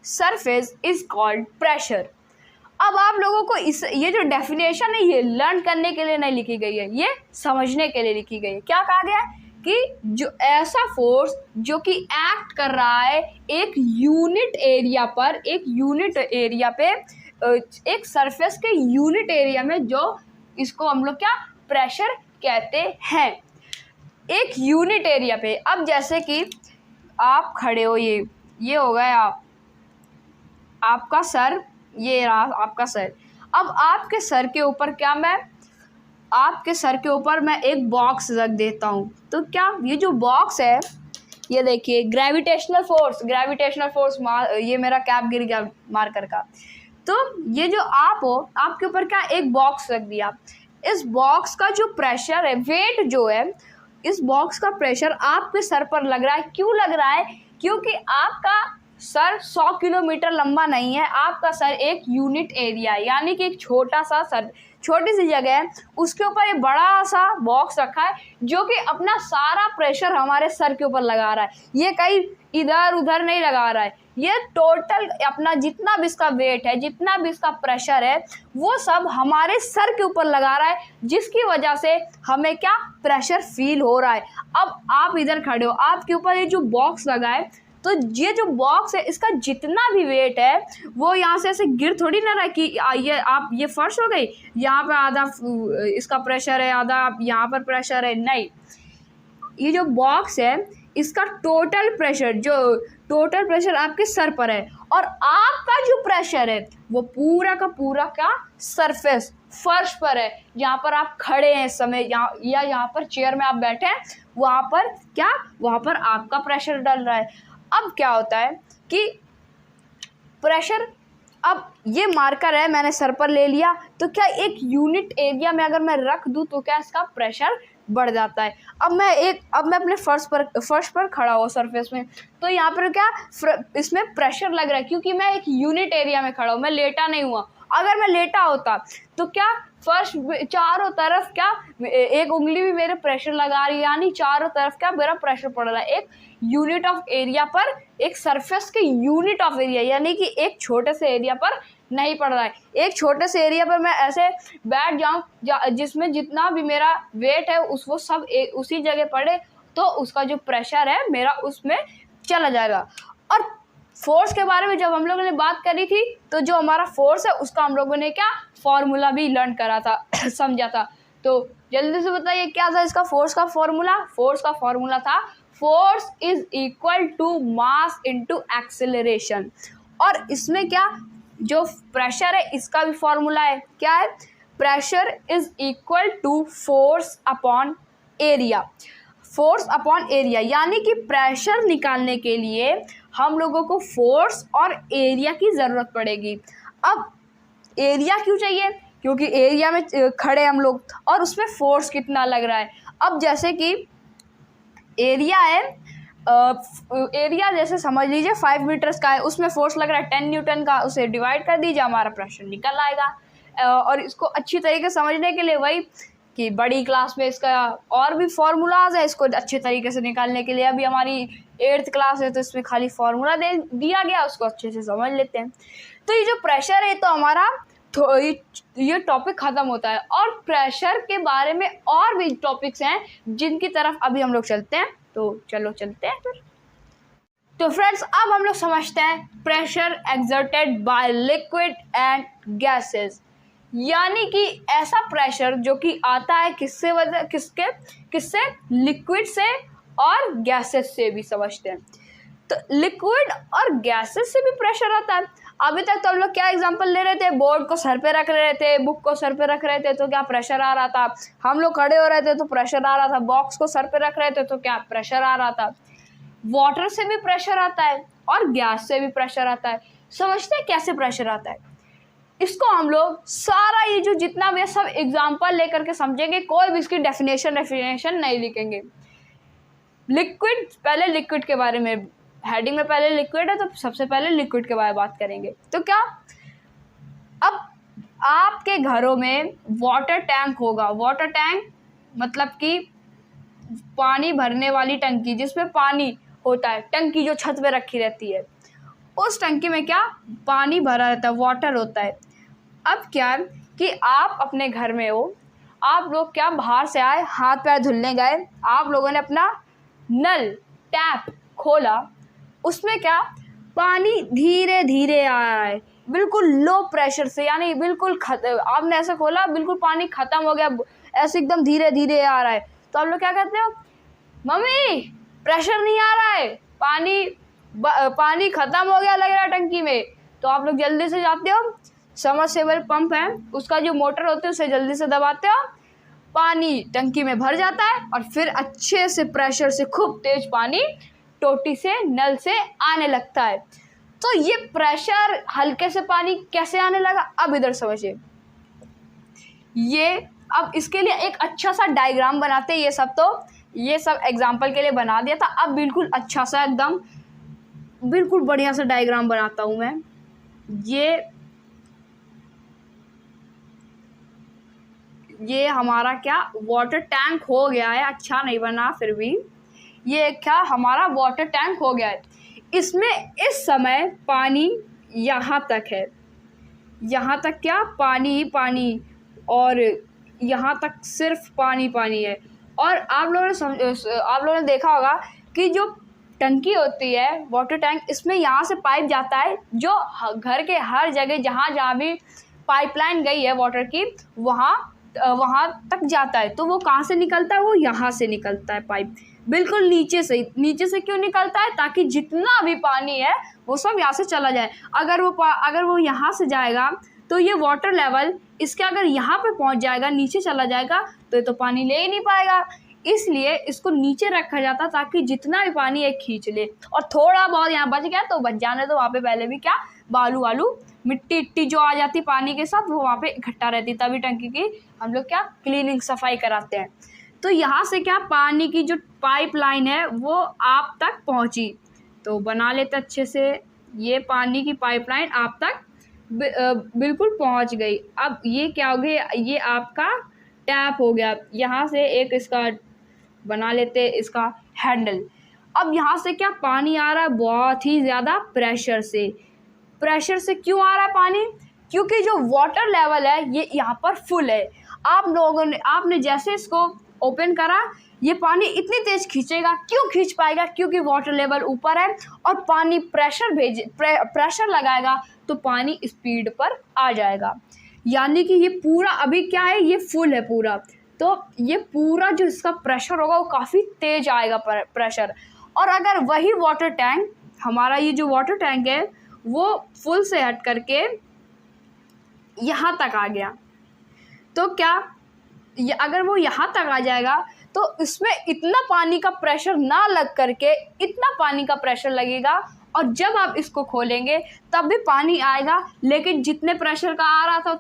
surface is called pressure. अब आप लोगों को ये जो डेफिनेशन है ये लर्न करने के लिए नहीं लिखी गई है, ये समझने के लिए लिखी गई है। क्या कहा गया है कि जो ऐसा फोर्स जो कि एक्ट कर रहा है एक यूनिट एरिया पे, एक सरफेस के यूनिट एरिया में, जो इसको हम लोग प्रेशर कहते हैं, एक यूनिट एरिया पे। अब जैसे कि आप खड़े हो, ये हो गया आपका सर, ये रहा आपका सर। अब आपके सर के ऊपर मैं आपके सर के ऊपर मैं एक बॉक्स रख देता हूँ, तो क्या ये जो बॉक्स है, ये देखिए ग्रेविटेशनल फोर्स ये मेरा कैप गिर गया मार्कर का। तो ये जो आप हो, आपके ऊपर क्या एक बॉक्स रख दिया। इस बॉक्स का जो प्रेशर है, वेट जो है, इस बॉक्स का प्रेशर आपके सर पर लग रहा है। क्यों लग रहा है? क्योंकि आपका सर 100 किलोमीटर लंबा नहीं है, आपका सर एक यूनिट एरिया है, यानी कि एक छोटा सा सर, छोटी सी जगह है, उसके ऊपर एक बड़ा सा बॉक्स रखा है जो कि अपना सारा प्रेशर हमारे सर के ऊपर लगा रहा है। ये कहीं इधर उधर नहीं लगा रहा है, ये टोटल अपना जितना भी इसका वेट है, जितना भी इसका प्रेशर है, वो सब हमारे सर के ऊपर लगा रहा है, जिसकी वजह से हमें क्या प्रेशर फील हो रहा है। अब आप इधर खड़े हो, आपके ऊपर ये जो बॉक्स लगा है, तो ये जो बॉक्स है इसका जितना भी वेट है वो यहाँ से ऐसे गिर थोड़ी ना रहा है कि ये फर्श हो गई, यहाँ पे आधा इसका प्रेशर है, आधा यहाँ पर प्रेशर है। नहीं, ये जो बॉक्स है इसका टोटल प्रेशर आपके सर पर है, और आपका जो प्रेशर है वो पूरा का पूरा क्या सरफेस, फर्श पर है, जहाँ पर आप खड़े हैं इस समय, यहाँ पर चेयर में आप बैठे हैं, वहाँ पर आपका प्रेशर डल रहा है। अब क्या होता है कि प्रेशर, अब ये मार्कर है मैंने सर पर ले लिया, तो क्या एक यूनिट एरिया में अगर मैं रख दूं तो क्या इसका प्रेशर बढ़ जाता है। अब मैं अपने फर्श पर खड़ा हुआ सरफेस में, तो यहाँ पर क्या इसमें प्रेशर लग रहा है, क्योंकि मैं एक यूनिट एरिया में खड़ा हूँ, मैं लेटा नहीं हुआ। अगर मैं लेटा होता तो क्या फर्श चारों तरफ क्या एक उंगली भी मेरे प्रेशर लगा रही है, यानी चारों तरफ क्या मेरा प्रेशर पड़ रहा है। एक यूनिट ऑफ एरिया पर, एक सरफेस के यूनिट ऑफ एरिया, यानी कि एक छोटे से एरिया पर नहीं पड़ रहा है। एक छोटे से एरिया पर मैं ऐसे बैठ जाऊं जिसमें जितना भी मेरा वेट है वो सब उसी जगह पड़े, तो उसका जो प्रेशर है मेरा उसमें चला जाएगा। और फोर्स के बारे में जब हम लोगों ने बात करी थी, तो जो हमारा फोर्स है उसका हम लोगों ने क्या फॉर्मूला भी लर्न करा था समझा था। तो जल्दी से बताइए क्या था इसका फोर्स का फॉर्मूला। फोर्स का फॉर्मूला था force is equal to mass into acceleration. और इसमें क्या जो प्रेशर है इसका भी फॉर्मूला है, क्या है? Pressure is equal to force upon area. Force upon area, यानी कि प्रेशर निकालने के लिए हम लोगों को फोर्स और एरिया की ज़रूरत पड़ेगी। अब एरिया क्यों चाहिए? क्योंकि एरिया में खड़े हम लोग, और उसमें फोर्स कितना लग रहा है। अब जैसे कि एरिया है, एरिया जैसे समझ लीजिए 5 मीटर्स का है, उसमें फोर्स लग रहा है 10 न्यूटन का, उसे डिवाइड कर दीजिए, हमारा प्रेशर निकल आएगा। और इसको अच्छी तरीके से समझने के लिए वही कि बड़ी क्लास में इसका और भी फार्मूलाज है, इसको अच्छे तरीके से निकालने के लिए अभी हमारी 8th क्लास है, तो इसमें खाली फार्मूला दिया गया, उसको अच्छे से समझ लेते हैं। तो ये जो प्रेशर है, तो हमारा ये टॉपिक ख़त्म होता है, और प्रेशर के बारे में और भी टॉपिक्स हैं जिनकी तरफ अभी हम लोग चलते हैं। तो चलो चलते हैं फिर। तो फ्रेंड्स, अब हम लोग समझते हैं pressure exerted by liquid and gases, यानी कि ऐसा प्रेशर जो कि आता है किससे लिक्विड से और गैसेस से भी समझते हैं। तो लिक्विड और गैसेस से भी प्रेशर आता है। अभी तक तो हम लोग क्या एग्जांपल ले रहे थे, बोर्ड को सर पे रख रहे थे, बुक को सर पे रख रहे थे, तो क्या प्रेशर आ रहा था। हम लोग खड़े हो रहे थे तो प्रेशर आ रहा था, बॉक्स को सर पे रख रहे थे तो क्या प्रेशर आ रहा था। वाटर से भी प्रेशर आता है और गैस से भी प्रेशर आता है। समझते हैं कैसे प्रेशर आता है? इसको हम लोग सारा ये जो जितना भी है सब एग्जाम्पल लेकर के समझेंगे, कोई भी इसकी डेफिनेशन नहीं लिखेंगे। लिक्विड, पहले लिक्विड के बारे में, हेडिंग में पहले लिक्विड है तो सबसे पहले लिक्विड के बारे में बात करेंगे। तो क्या अब आपके घरों में वाटर टैंक होगा। वाटर टैंक मतलब कि पानी भरने वाली टंकी, जिसमें पानी होता है, टंकी जो छत पे रखी रहती है, उस टंकी में क्या पानी भरा रहता है, वाटर होता है। अब क्या कि आप अपने घर में हो, आप लोग क्या बाहर से आए, हाथ पैर धुलने गए, आप लोगों ने अपना नल टैप खोला, उसमें क्या पानी धीरे धीरे आ रहा है, बिल्कुल लो प्रेशर से, यानी बिल्कुल आपने ऐसे खोला, बिल्कुल पानी ख़त्म हो गया, ऐसे एकदम धीरे धीरे आ रहा है। तो आप लोग क्या कहते हो, मम्मी प्रेशर नहीं आ रहा है, पानी ख़त्म हो गया लग रहा है टंकी में। तो आप लोग जल्दी से जाते हो, समरसेबल पंप है उसका जो मोटर होती है उसे जल्दी से दबाते हो, पानी टंकी में भर जाता है और फिर अच्छे से प्रेशर से खूब तेज पानी टोटी से नल से आने लगता है। तो ये प्रेशर हल्के से पानी कैसे आने लगा, अब इधर समझिए। ये अब इसके लिए एक अच्छा सा डायग्राम बनाते हैं। ये सब एग्जाम्पल के लिए बना दिया था। अब बिल्कुल अच्छा सा एकदम बिल्कुल बढ़िया सा डायग्राम बनाता हूँ मैं। ये हमारा क्या वाटर टैंक हो गया है, अच्छा नहीं बना फिर भी। ये क्या हमारा वाटर टैंक हो गया है। इसमें इस समय पानी यहाँ तक है, यहाँ तक क्या पानी ही पानी, और यहाँ तक सिर्फ पानी पानी है। और आप लोगों ने देखा होगा कि जो टंकी होती है वाटर टैंक, इसमें यहाँ से पाइप जाता है जो घर के हर जगह जहाँ भी पाइपलाइन गई है वाटर की वहाँ तक जाता है। तो वो कहाँ से निकलता है, वो यहाँ से निकलता है पाइप, बिल्कुल नीचे से क्यों निकलता है, ताकि जितना भी पानी है वो सब यहाँ से चला जाए। अगर वो यहाँ से जाएगा तो ये वाटर लेवल इसके अगर यहाँ पे पहुँच जाएगा, नीचे चला जाएगा, तो ये तो पानी ले ही नहीं पाएगा। इसलिए इसको नीचे रखा जाता ताकि जितना भी पानी है खींच ले, और थोड़ा बहुत यहाँ बच गया तो बच जाने दो। वहाँ पे पहले भी क्या बालू वालू मिट्टी जो आ जाती पानी के साथ वो वहाँ पे इकट्ठा रहती, तभी टंकी की हम लोग क्या क्लीनिंग सफाई कराते हैं। तो यहाँ से क्या पानी की जो पाइपलाइन है वो आप तक पहुँची, तो बना लेते अच्छे से। ये पानी की पाइपलाइन आप तक बिल्कुल पहुँच गई। अब ये क्या हो गया, ये आपका टैप हो गया। यहाँ से एक इसका बना लेते इसका हैंडल। अब यहाँ से क्या पानी आ रहा है बहुत ही ज़्यादा प्रेशर से क्यों आ रहा है पानी, क्योंकि जो वाटर लेवल है ये यहाँ पर फुल है। आपने जैसे इसको ओपन करा, ये पानी इतनी तेज खींचेगा, क्यों खींच पाएगा, क्योंकि वाटर लेवल ऊपर है और पानी प्रेशर लगाएगा तो पानी स्पीड पर आ जाएगा। यानी कि ये पूरा अभी क्या है, ये फुल है पूरा, तो ये पूरा जो इसका प्रेशर होगा वो काफ़ी तेज आएगा प्रेशर। और अगर वही वाटर टैंक, हमारा ये जो वाटर टैंक है वो फुल से हट करके यहाँ तक आ गया, तो क्या अगर वो यहाँ तक आ जाएगा तो इसमें इतना पानी का प्रेशर ना लग करके इतना पानी का प्रेशर लगेगा, और जब आप इसको खोलेंगे तब भी पानी आएगा, लेकिन जितने प्रेशर का आ रहा था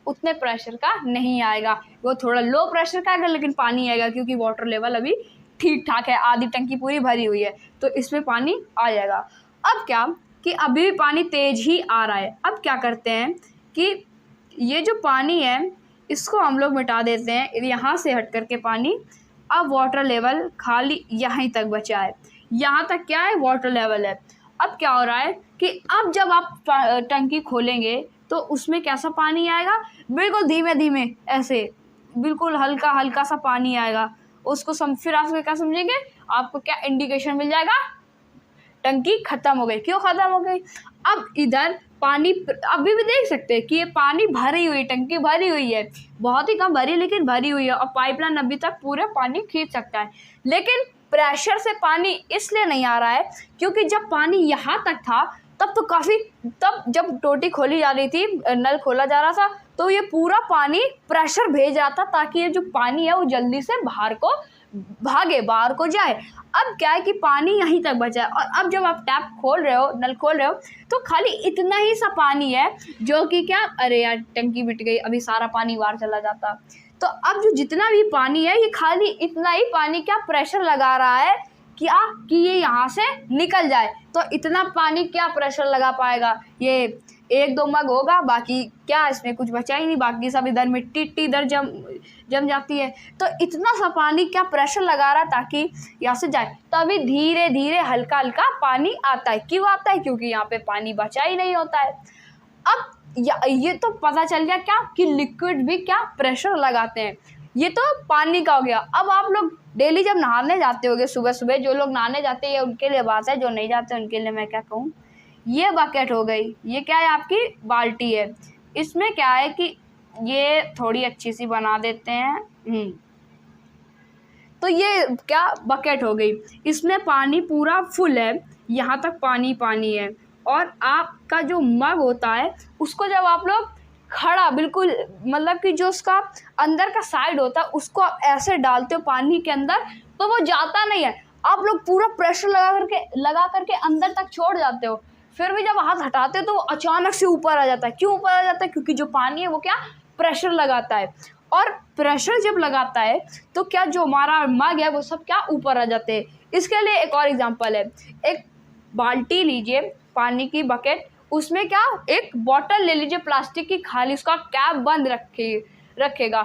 उतने प्रेशर का नहीं आएगा। वो थोड़ा लो प्रेशर का आएगा लेकिन पानी आएगा, क्योंकि वाटर लेवल अभी ठीक ठाक है, आधी टंकी पूरी भरी हुई है, तो इसमें पानी आ जाएगा। अब क्या कि अभी भी पानी तेज ही आ रहा है। अब क्या करते हैं कि ये जो पानी है इसको हम लोग मिटा देते हैं, यहाँ से हट करके पानी। अब वाटर लेवल खाली यहीं तक बचा है, यहाँ तक क्या है वाटर लेवल है। अब क्या हो रहा है कि अब जब आप टंकी खोलेंगे तो उसमें कैसा पानी आएगा, बिल्कुल धीमे धीमे ऐसे बिल्कुल हल्का हल्का सा पानी आएगा। उसको फिर आप क्या समझेंगे, आपको क्या इंडिकेशन मिल जाएगा, टंकी ख़त्म हो गई। क्यों ख़त्म हो गई, अब इधर पानी अभी भी देख सकते हैं कि ये पानी भरी हुई, टंकी भरी हुई है, बहुत ही कम भरी लेकिन भरी हुई है, और पाइपलाइन अभी तक पूरे पानी खींच सकता है। लेकिन प्रेशर से पानी इसलिए नहीं आ रहा है क्योंकि जब पानी यहाँ तक था तब जब टोटी खोली जा रही थी, नल खोला जा रहा था, तो ये पूरा पानी प्रेशर भेज रहा था ताकि ये जो पानी है वो जल्दी से बाहर को जाए। अब क्या है कि पानी यहीं तक बचा है, और अब जब आप टैप खोल रहे हो, नल खोल रहे हो, तो खाली इतना ही सा पानी है जो कि क्या, अरे यार टंकी बिट गई, अभी सारा पानी बाहर चला जाता। तो अब जो जितना भी पानी है ये खाली इतना ही पानी क्या प्रेशर लगा रहा है कि ये यहाँ से निकल जाए। तो इतना पानी क्या प्रेशर लगा पाएगा, ये 1-2 मग होगा, बाकी क्या इसमें कुछ बचा ही नहीं, बाकी सब इधर मिट्टी इधर जम जाती है। तो इतना सा पानी क्या प्रेशर लगा रहा है ताकि यहाँ से जाए, तभी धीरे धीरे हल्का हल्का पानी आता है। क्यों आता है, क्योंकि यहाँ पे पानी बचा ही नहीं होता है। अब ये तो पता चल गया क्या कि लिक्विड भी क्या प्रेशर लगाते हैं, ये तो पानी का हो गया। अब आप लोग डेली जब नहाने जाते होगे सुबह सुबह, जो लोग नहाने जाते हैं उनके लिए बात है, जो नहीं जाते उनके लिए मैं क्या कहूँ। ये बकेट हो गई, ये क्या है आपकी बाल्टी है, इसमें क्या है कि ये थोड़ी अच्छी सी बना देते हैं। तो ये क्या बकेट हो गई, इसमें पानी पूरा फुल है, यहाँ तक पानी पानी है। और आपका जो मग होता है उसको जब आप लोग खड़ा बिल्कुल, मतलब कि जो उसका अंदर का साइड होता है उसको आप ऐसे डालते हो पानी के अंदर तो वो जाता नहीं है। आप लोग पूरा प्रेशर लगा करके अंदर तक छोड़ जाते हो, फिर भी जब हाथ हटाते हो तो वो अचानक से ऊपर आ जाता है। क्यों ऊपर आ जाता है? क्योंकि जो पानी है वो क्या प्रेशर लगाता है, और प्रेशर जब लगाता है तो क्या जो हमारा मग है वो सब क्या ऊपर आ जाते हैं। इसके लिए एक और एग्जांपल है, एक बाल्टी लीजिए, पानी की बकेट, उसमें क्या एक बॉटल ले लीजिए प्लास्टिक की खाली, उसका कैप बंद रखिएगा,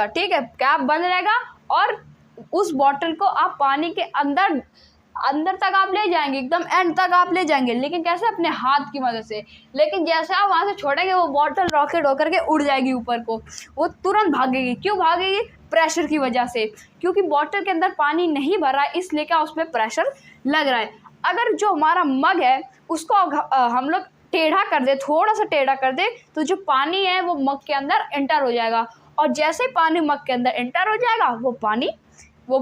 ठीक है, कैप बंद रहेगा, और उस बॉटल को आप पानी के अंदर तक आप ले जाएंगे, एकदम एंड तक आप ले जाएंगे, लेकिन कैसे? अपने हाथ की मदद से। लेकिन जैसे आप वहाँ से छोड़ेंगे वो बॉटल रॉकेट होकर के उड़ जाएगी ऊपर को, वो तुरंत भागेगी। क्यों भागेगी? प्रेशर की वजह से, क्योंकि बॉटल के अंदर पानी नहीं भरा है, इसलिए क्या उसमें प्रेशर लग रहा है। अगर जो हमारा मग है उसको हम लोग टेढ़ा कर दे, थोड़ा सा टेढ़ा कर दे, तो जो पानी है वो मग के अंदर एंटर हो जाएगा, और जैसे पानी मग के अंदर एंटर हो जाएगा वो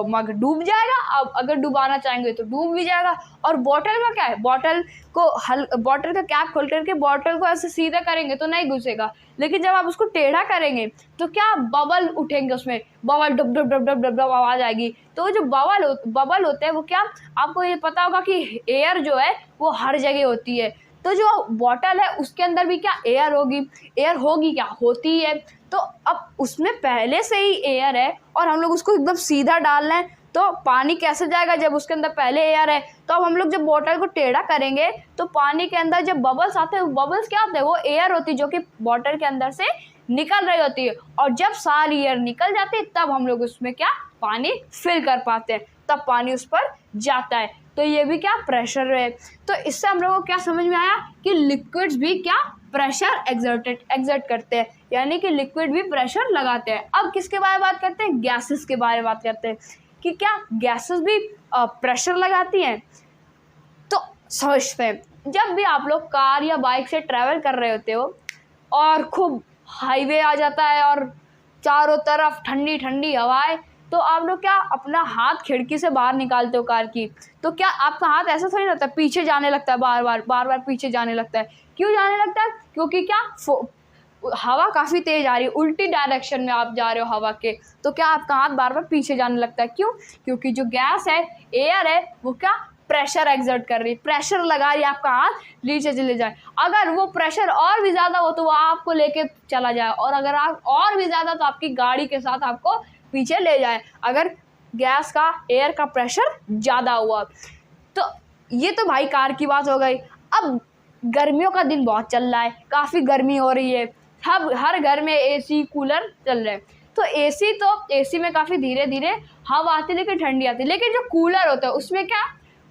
मग डूब जाएगा। अब अगर डुबाना चाहेंगे तो डूब भी जाएगा। और बॉटल का क्या है, बॉटल का कैप खोल करके बॉटल को ऐसे सीधा करेंगे तो नहीं घुसेगा, लेकिन जब आप उसको टेढ़ा करेंगे तो क्या बबल उठेंगे, उसमें bubble dub dub dub dub dub dub आवाज आएगी। तो जो बबल होते हैं वो क्या, आपको ये पता होगा कि एयर जो है वो हर जगह होती है, तो जो बॉटल है उसके अंदर भी क्या एयर होगी क्या होती है। तो अब उसमें पहले से ही एयर है और हम लोग उसको एकदम सीधा डाल रहे हैं, तो पानी कैसे जाएगा जब उसके अंदर पहले एयर है। तो अब हम लोग जब बॉटल को टेढ़ा करेंगे तो पानी के अंदर जब बबल्स आते हैं, बबल्स क्या होते हैं? वो एयर होती है जो कि बॉटल के अंदर से निकल रही होती है, और जब सारी एयर निकल जाती है तब हम लोग उसमें क्या पानी फिल कर पाते हैं, तब पानी उस पर जाता है। तो ये भी क्या प्रेशर है। तो इससे हम लोगों को क्या समझ में आया कि लिक्विड्स भी क्या प्रेशर एग्जर्ट करते हैं, यानी कि लिक्विड भी प्रेशर लगाते हैं। अब किसके बारे में बात करते हैं? गैसेस के बारे में बात करते हैं कि क्या गैसेस भी प्रेशर लगाती हैं। तो समझते हैं, जब भी आप लोग कार या बाइक से ट्रैवल कर रहे होते हो और खूब हाईवे आ जाता है और चारों तरफ ठंडी ठंडी हवाएं, तो आप लोग क्या अपना हाथ खिड़की से बाहर निकालते हो कार की, तो क्या आपका हाथ ऐसा थोड़ी रहता है, पीछे जाने लगता है, बार बार पीछे जाने लगता है। क्यों जाने लगता है? क्योंकि क्या हवा काफ़ी तेज आ रही है, उल्टी डायरेक्शन में आप जा रहे हो हवा के, तो क्या आपका हाथ बार बार पीछे जाने लगता है। क्यों? क्योंकि जो गैस है, एयर है, वो क्या प्रेशर एग्जर्ट कर रही है, प्रेशर लगा रही है, आपका हाथ नीचे चले जाए। अगर वो प्रेशर और भी ज़्यादा हो तो वो आपको लेके चला जाए, और अगर आप और भी ज़्यादा तो आपकी गाड़ी के साथ आपको पीछे ले जाए, अगर गैस का एयर का प्रेशर ज़्यादा हुआ। तो ये तो भाई कार की बात हो गई। अब गर्मियों का दिन बहुत चल रहा है, काफ़ी गर्मी हो रही है, हर घर में एसी कूलर चल रहे हैं। तो एसी में काफ़ी धीरे धीरे हवा आती है, लेकिन ठंडी आती है। लेकिन जो कूलर होता है उसमें क्या,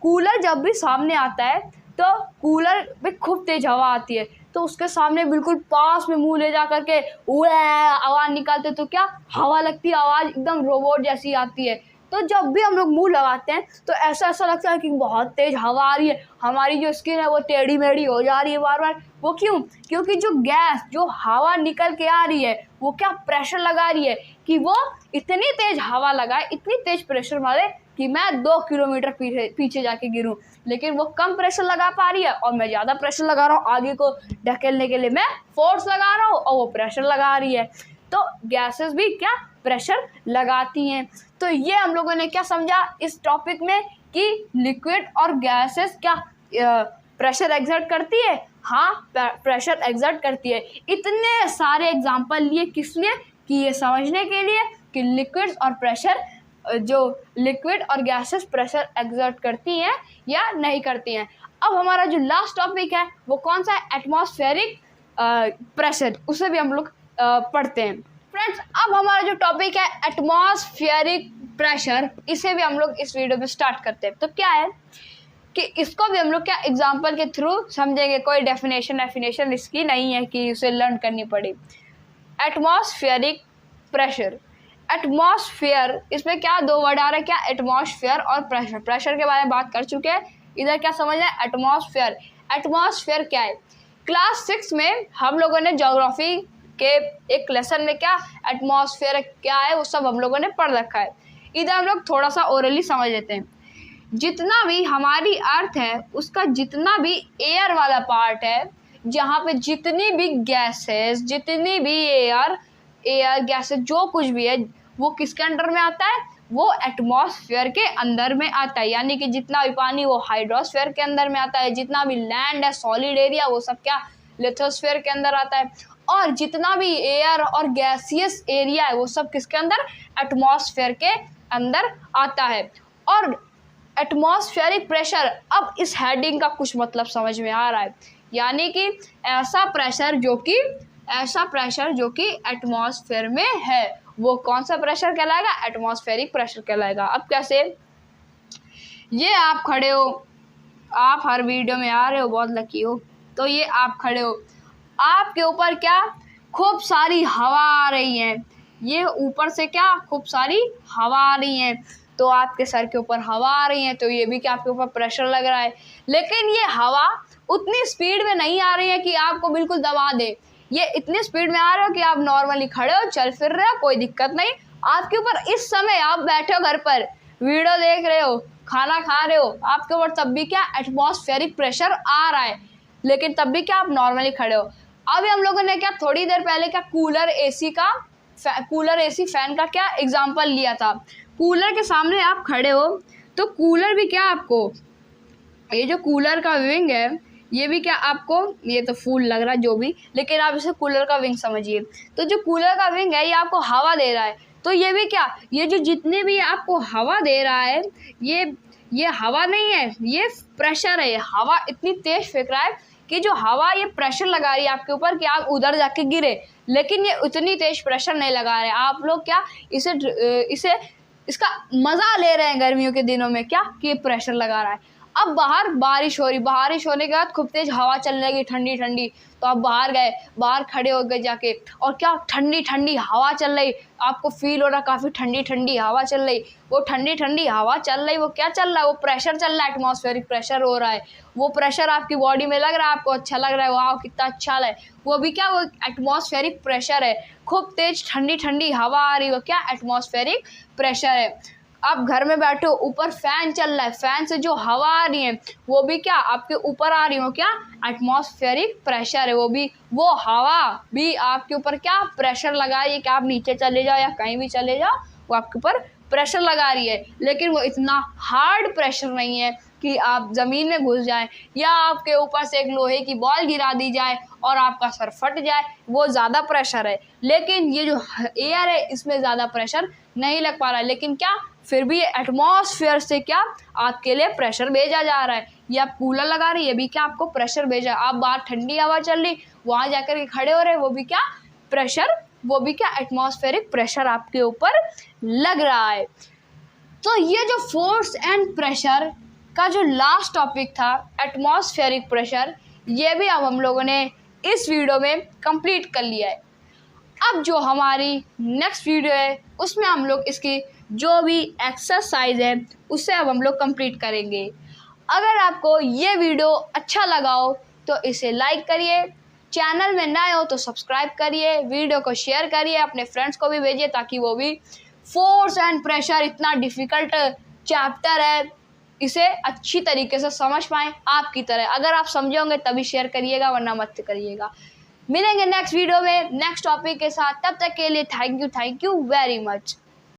कूलर जब भी सामने आता है तो कूलर में खूब तेज हवा आती है, तो उसके सामने बिल्कुल पास में मुंह ले जा करके आवाज़ निकालते तो क्या हवा लगती है, आवाज़ एकदम रोबोट जैसी आती है। तो जब भी हम लोग मुंह लगाते हैं तो ऐसा लगता है कि बहुत तेज हवा आ रही है, हमारी जो स्किन है वो टेढ़ी मेढ़ी हो जा रही है बार बार। वो क्यों? क्योंकि जो गैस, जो हवा निकल के आ रही है, वो क्या प्रेशर लगा रही है कि वो इतनी तेज हवा लगाए, इतनी तेज प्रेशर मारे कि मैं 2 किलोमीटर पीछे जाके गिरूं। लेकिन वो कम प्रेशर लगा पा रही है और मैं ज़्यादा प्रेशर लगा रहा हूँ, आगे को ढकेलने के लिए मैं फोर्स लगा रहा हूँ और वो प्रेशर लगा रही है। तो गैसेस भी क्या प्रेशर लगाती हैं। तो ये हम लोगों ने क्या समझा इस टॉपिक में कि लिक्विड और गैसेस क्या प्रेशर एग्जर्ट करती है। हाँ, प्रेशर एग्जर्ट करती है। इतने सारे एग्जाम्पल लिए किस लिए? कि ये समझने के लिए कि लिक्विड और गैसेस प्रेशर एग्जर्ट करती हैं या नहीं करती हैं। अब हमारा जो लास्ट टॉपिक है वो कौन सा है? एटमॉस्फेरिक प्रेशर, उसे भी हम लोग पढ़ते हैं। फ्रेंड्स, अब हमारा जो टॉपिक है एटमॉस्फेरिक प्रेशर, इसे भी हम लोग इस वीडियो में स्टार्ट करते हैं। तो क्या है कि इसको भी हम लोग क्या एग्जाम्पल के थ्रू समझेंगे, कोई डेफिनेशन इसकी नहीं है कि उसे लर्न करनी पड़ी। एटमॉस्फेरिक प्रेशर, एटमॉस्फेयर, इसमें क्या 2 वर्ड आ रहा है, क्या एटमॉस्फेयर और प्रेशर। प्रेशर के बारे में बात कर चुके हैं, इधर क्या समझना है? एटमॉस्फेयर। एटमॉस्फेयर क्या है? क्लास 6 में हम लोगों ने ज्योग्राफी के एक लेसन में क्या एटमॉस्फेयर क्या है वो सब हम लोगों ने पढ़ रखा है। इधर हम लोग थोड़ा सा ओरली समझ लेते हैं। जितना भी हमारी अर्थ है उसका जितना भी एयर वाला पार्ट है, जहाँ पे जितनी भी गैसेस, जितनी भी एयर गैसेस, जो कुछ भी है वो किसके अंडर में आता है, वो एटमॉस्फेयर के अंदर में आता है। यानी कि जितना भी पानी वो हाइड्रोस्फेयर के अंदर में आता है, जितना भी लैंड है सॉलिड एरिया वो सब क्या लिथोस्फेयर के अंदर आता है, और जितना भी एयर और गैसियस एरिया है वो सब किसके अंदर, एटमॉस्फेयर के अंदर आता है। और एटमॉस्फेरिक प्रेशर, अब इस हेडिंग का कुछ मतलब समझ में आ रहा है, यानी कि ऐसा प्रेशर जो कि एटमॉस्फेयर में है वो कौन सा प्रेशर कहलाएगा, एटमॉस्फेरिक प्रेशर कहलाएगा। अब कैसे, ये आप खड़े हो, आप हर वीडियो में आ रहे हो, बहुत लकी हो। तो ये आप खड़े हो, आपके ऊपर क्या खूब सारी हवा आ रही है, ये ऊपर से क्या खूब सारी हवा आ रही है, तो आपके सर के ऊपर हवा आ रही है, तो ये भी क्या आपके ऊपर प्रेशर लग रहा है। लेकिन ये हवा उतनी स्पीड में नहीं आ रही है कि आपको बिल्कुल दबा दे, ये इतनी स्पीड में आ रहे हो कि आप नॉर्मली खड़े हो, चल फिर रहे हो, कोई दिक्कत नहीं। आपके ऊपर इस समय आप बैठे हो घर पर, वीडियो देख रहे हो, खाना खा रहे हो, आपके ऊपर तब भी क्या एटमॉस्फेरिक प्रेशर आ रहा है, लेकिन तब भी क्या आप नॉर्मली खड़े हो। अभी हम लोगों ने क्या थोड़ी देर पहले क्या कूलर एसी फैन का क्या एग्जाम्पल लिया था। कूलर के सामने आप खड़े हो तो कूलर भी क्या आपको, ये जो कूलर का विंग है ये भी क्या आपको, ये तो फूल लग रहा है जो भी, लेकिन आप इसे कूलर का विंग समझिए। तो जो कूलर का विंग है ये आपको हवा दे रहा है, तो ये भी क्या, ये जो जितने भी आपको हवा दे रहा है ये हवा नहीं है, ये प्रेशर है। ये हवा इतनी तेज फेंक रहा है कि जो हवा ये प्रेशर लगा रही है आपके ऊपर कि आप उधर जाके गिरे, लेकिन ये उतनी तेज प्रेशर नहीं लगा रहे। आप लोग क्या इसका मज़ा ले रहे हैं गर्मियों के दिनों में, क्या कि ये प्रेशर लगा रहा है। अब बाहर बारिश हो रही, बारिश होने के बाद खूब तेज हवा चलने लगी ठंडी ठंडी, तो आप बाहर गए, बाहर खड़े हो गए जाके, और क्या ठंडी ठंडी हवा चल रही, आपको फील हो रहा काफ़ी ठंडी ठंडी हवा चल रही। वो ठंडी ठंडी हवा चल रही, वो क्या चल रहा है, वो प्रेशर चल रहा है, एटमॉस्फेरिक प्रेशर हो रहा है। वो प्रेशर आपकी बॉडी में लग रहा है, आपको अच्छा लग रहा है, वाह कितना अच्छा है, वो भी क्या, वो एटमॉस्फेरिक प्रेशर है। खूब तेज ठंडी ठंडी हवा आ रही, वो क्या एटमॉस्फेरिक प्रेशर है। आप घर में बैठे हो, ऊपर फैन चल रहा है, फैन से जो हवा आ रही है वो भी क्या आपके ऊपर आ रही हो, क्या एटमॉस्फेरिक प्रेशर है। वो हवा भी आपके ऊपर क्या प्रेशर लगा रही है कि आप नीचे चले जाओ या कहीं भी चले जाओ, वो आपके ऊपर प्रेशर लगा रही है। लेकिन वो इतना हार्ड प्रेशर नहीं है कि आप ज़मीन में घुस जाएं, या आपके ऊपर से एक लोहे की बॉल गिरा दी जाए और आपका सर फट जाए, वो ज़्यादा प्रेशर है। लेकिन ये जो एयर है इसमें ज़्यादा प्रेशर नहीं लग पा रहा है, लेकिन क्या फिर भी एटमॉस्फेयर से क्या आपके लिए प्रेशर भेजा जा रहा है। ये आप कूलर लगा रही है, ये भी क्या आपको प्रेशर भेजा, आप बाहर ठंडी हवा चल रही, वहाँ जाकर के खड़े हो रहे, वो भी क्या प्रेशर, वो भी क्या एटमॉस्फेरिक प्रेशर आपके ऊपर लग रहा है। तो ये जो फोर्स एंड प्रेशर का जो लास्ट टॉपिक था एटमॉस्फेरिक प्रेशर, ये भी अब हम लोगों ने इस वीडियो में कंप्लीट कर लिया है। अब जो हमारी नेक्स्ट वीडियो है उसमें हम लोग इसकी जो भी एक्सरसाइज है उससे अब हम लोग कंप्लीट करेंगे। अगर आपको ये वीडियो अच्छा लगा हो तो इसे लाइक करिए, चैनल में नए हो तो सब्सक्राइब करिए, वीडियो को शेयर करिए, अपने फ्रेंड्स को भी भेजिए ताकि वो भी फोर्स एंड प्रेशर, इतना डिफ़िकल्ट चैप्टर है, इसे अच्छी तरीके से समझ पाएँ आपकी तरह। अगर आप समझे होंगे तभी शेयर करिएगा, वरना मत करिएगा। मिलेंगे नेक्स्ट वीडियो में नेक्स्ट टॉपिक के साथ, तब तक के लिए थैंक यू वेरी मच।